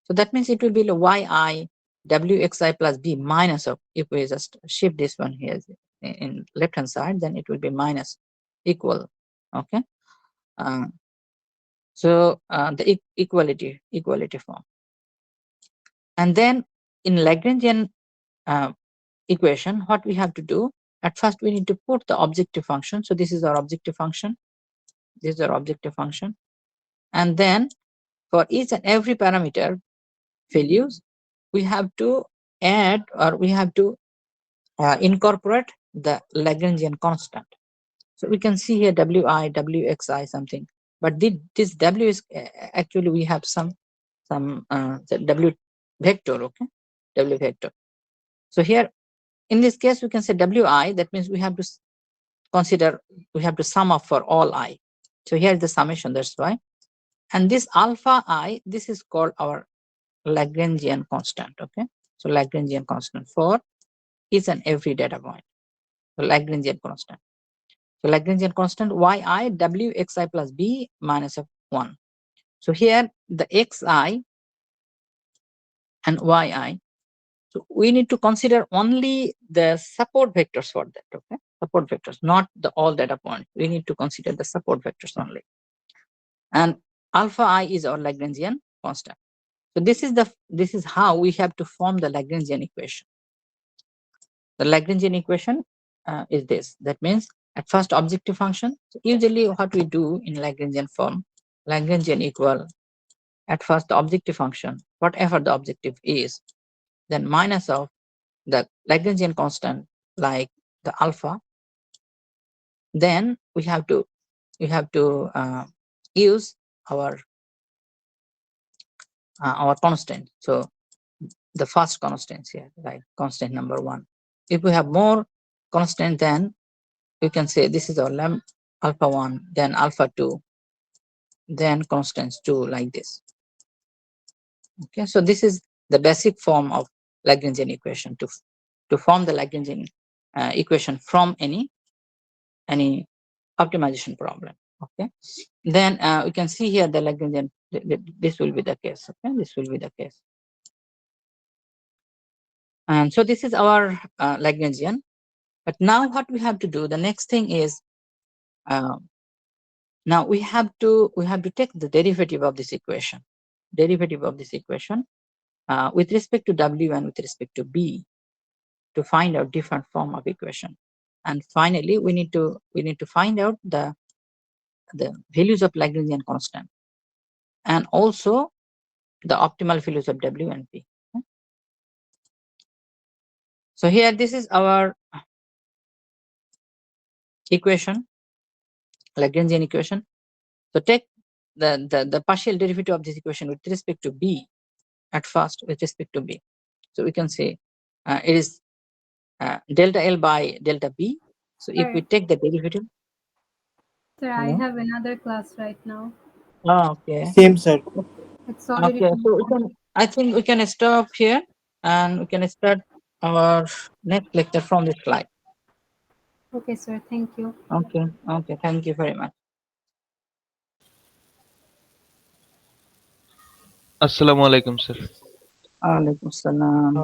So that means it will be yi wxi plus b minus of, if we just shift this one here in left hand side, then it will be minus equal. Okay. So the equality form. And then in Lagrangian equation, what we have to do, at first we need to put the objective function. So this is our objective function. This is our objective function. And then for each and every parameter values, we have to add, or we have to incorporate the Lagrangian constant. So we can see here wi, wxi something, but this w is actually we have some w vector. Okay, w vector. So here in this case we can say wi. That means we have to consider, we have to sum up for all I. So here is the summation. That's why. And this alpha I, this is called our Lagrangian constant. Okay, so Lagrangian constant for each and every data point. So Lagrangian constant. So Lagrangian constant yi wxi plus b minus of 1. So here the xi and yi. So we need to consider only the support vectors for that. Okay, support vectors, not the all data points. We need to consider the support vectors only. And alpha I is our Lagrangian constant. So this is how we have to form the Lagrangian equation. The Lagrangian equation is this. That means at first objective function. So usually what we do in Lagrangian form, Lagrangian equal at first the objective function. whatever the objective is, then minus of the Lagrangian constant like the alpha, then we have to use our constant. So the first constants here, like constant number 1. If we have more constant, then we can say this is our alpha 1, then alpha 2, then constants 2, like this. Okay, so this is the basic form of Lagrangian equation to form the Lagrangian equation from any optimization problem. Okay, then we can see here the Lagrangian, this will be the case. Okay, this will be the case. And so this is our Lagrangian. But now what we have to do, the next thing is, now we have to take the derivative of this equation, with respect to W and with respect to B, to find out different form of equation. And finally, we need to find out the values of Lagrangian constant and also the optimal values of W and P. Okay? So here, this is our equation, Lagrangian equation. So take the partial derivative of this equation with respect to B at first, with respect to B. So we can say it is delta L by delta B. So if we take the derivative. Sir, I have another class right now. Oh, okay. Same, sir. It's already Okay, so I think we can stop here and we can start our next lecture from this slide. Okay, sir. Thank you. Okay, thank you very much. Assalamu alaikum, sir. Alaikum salam.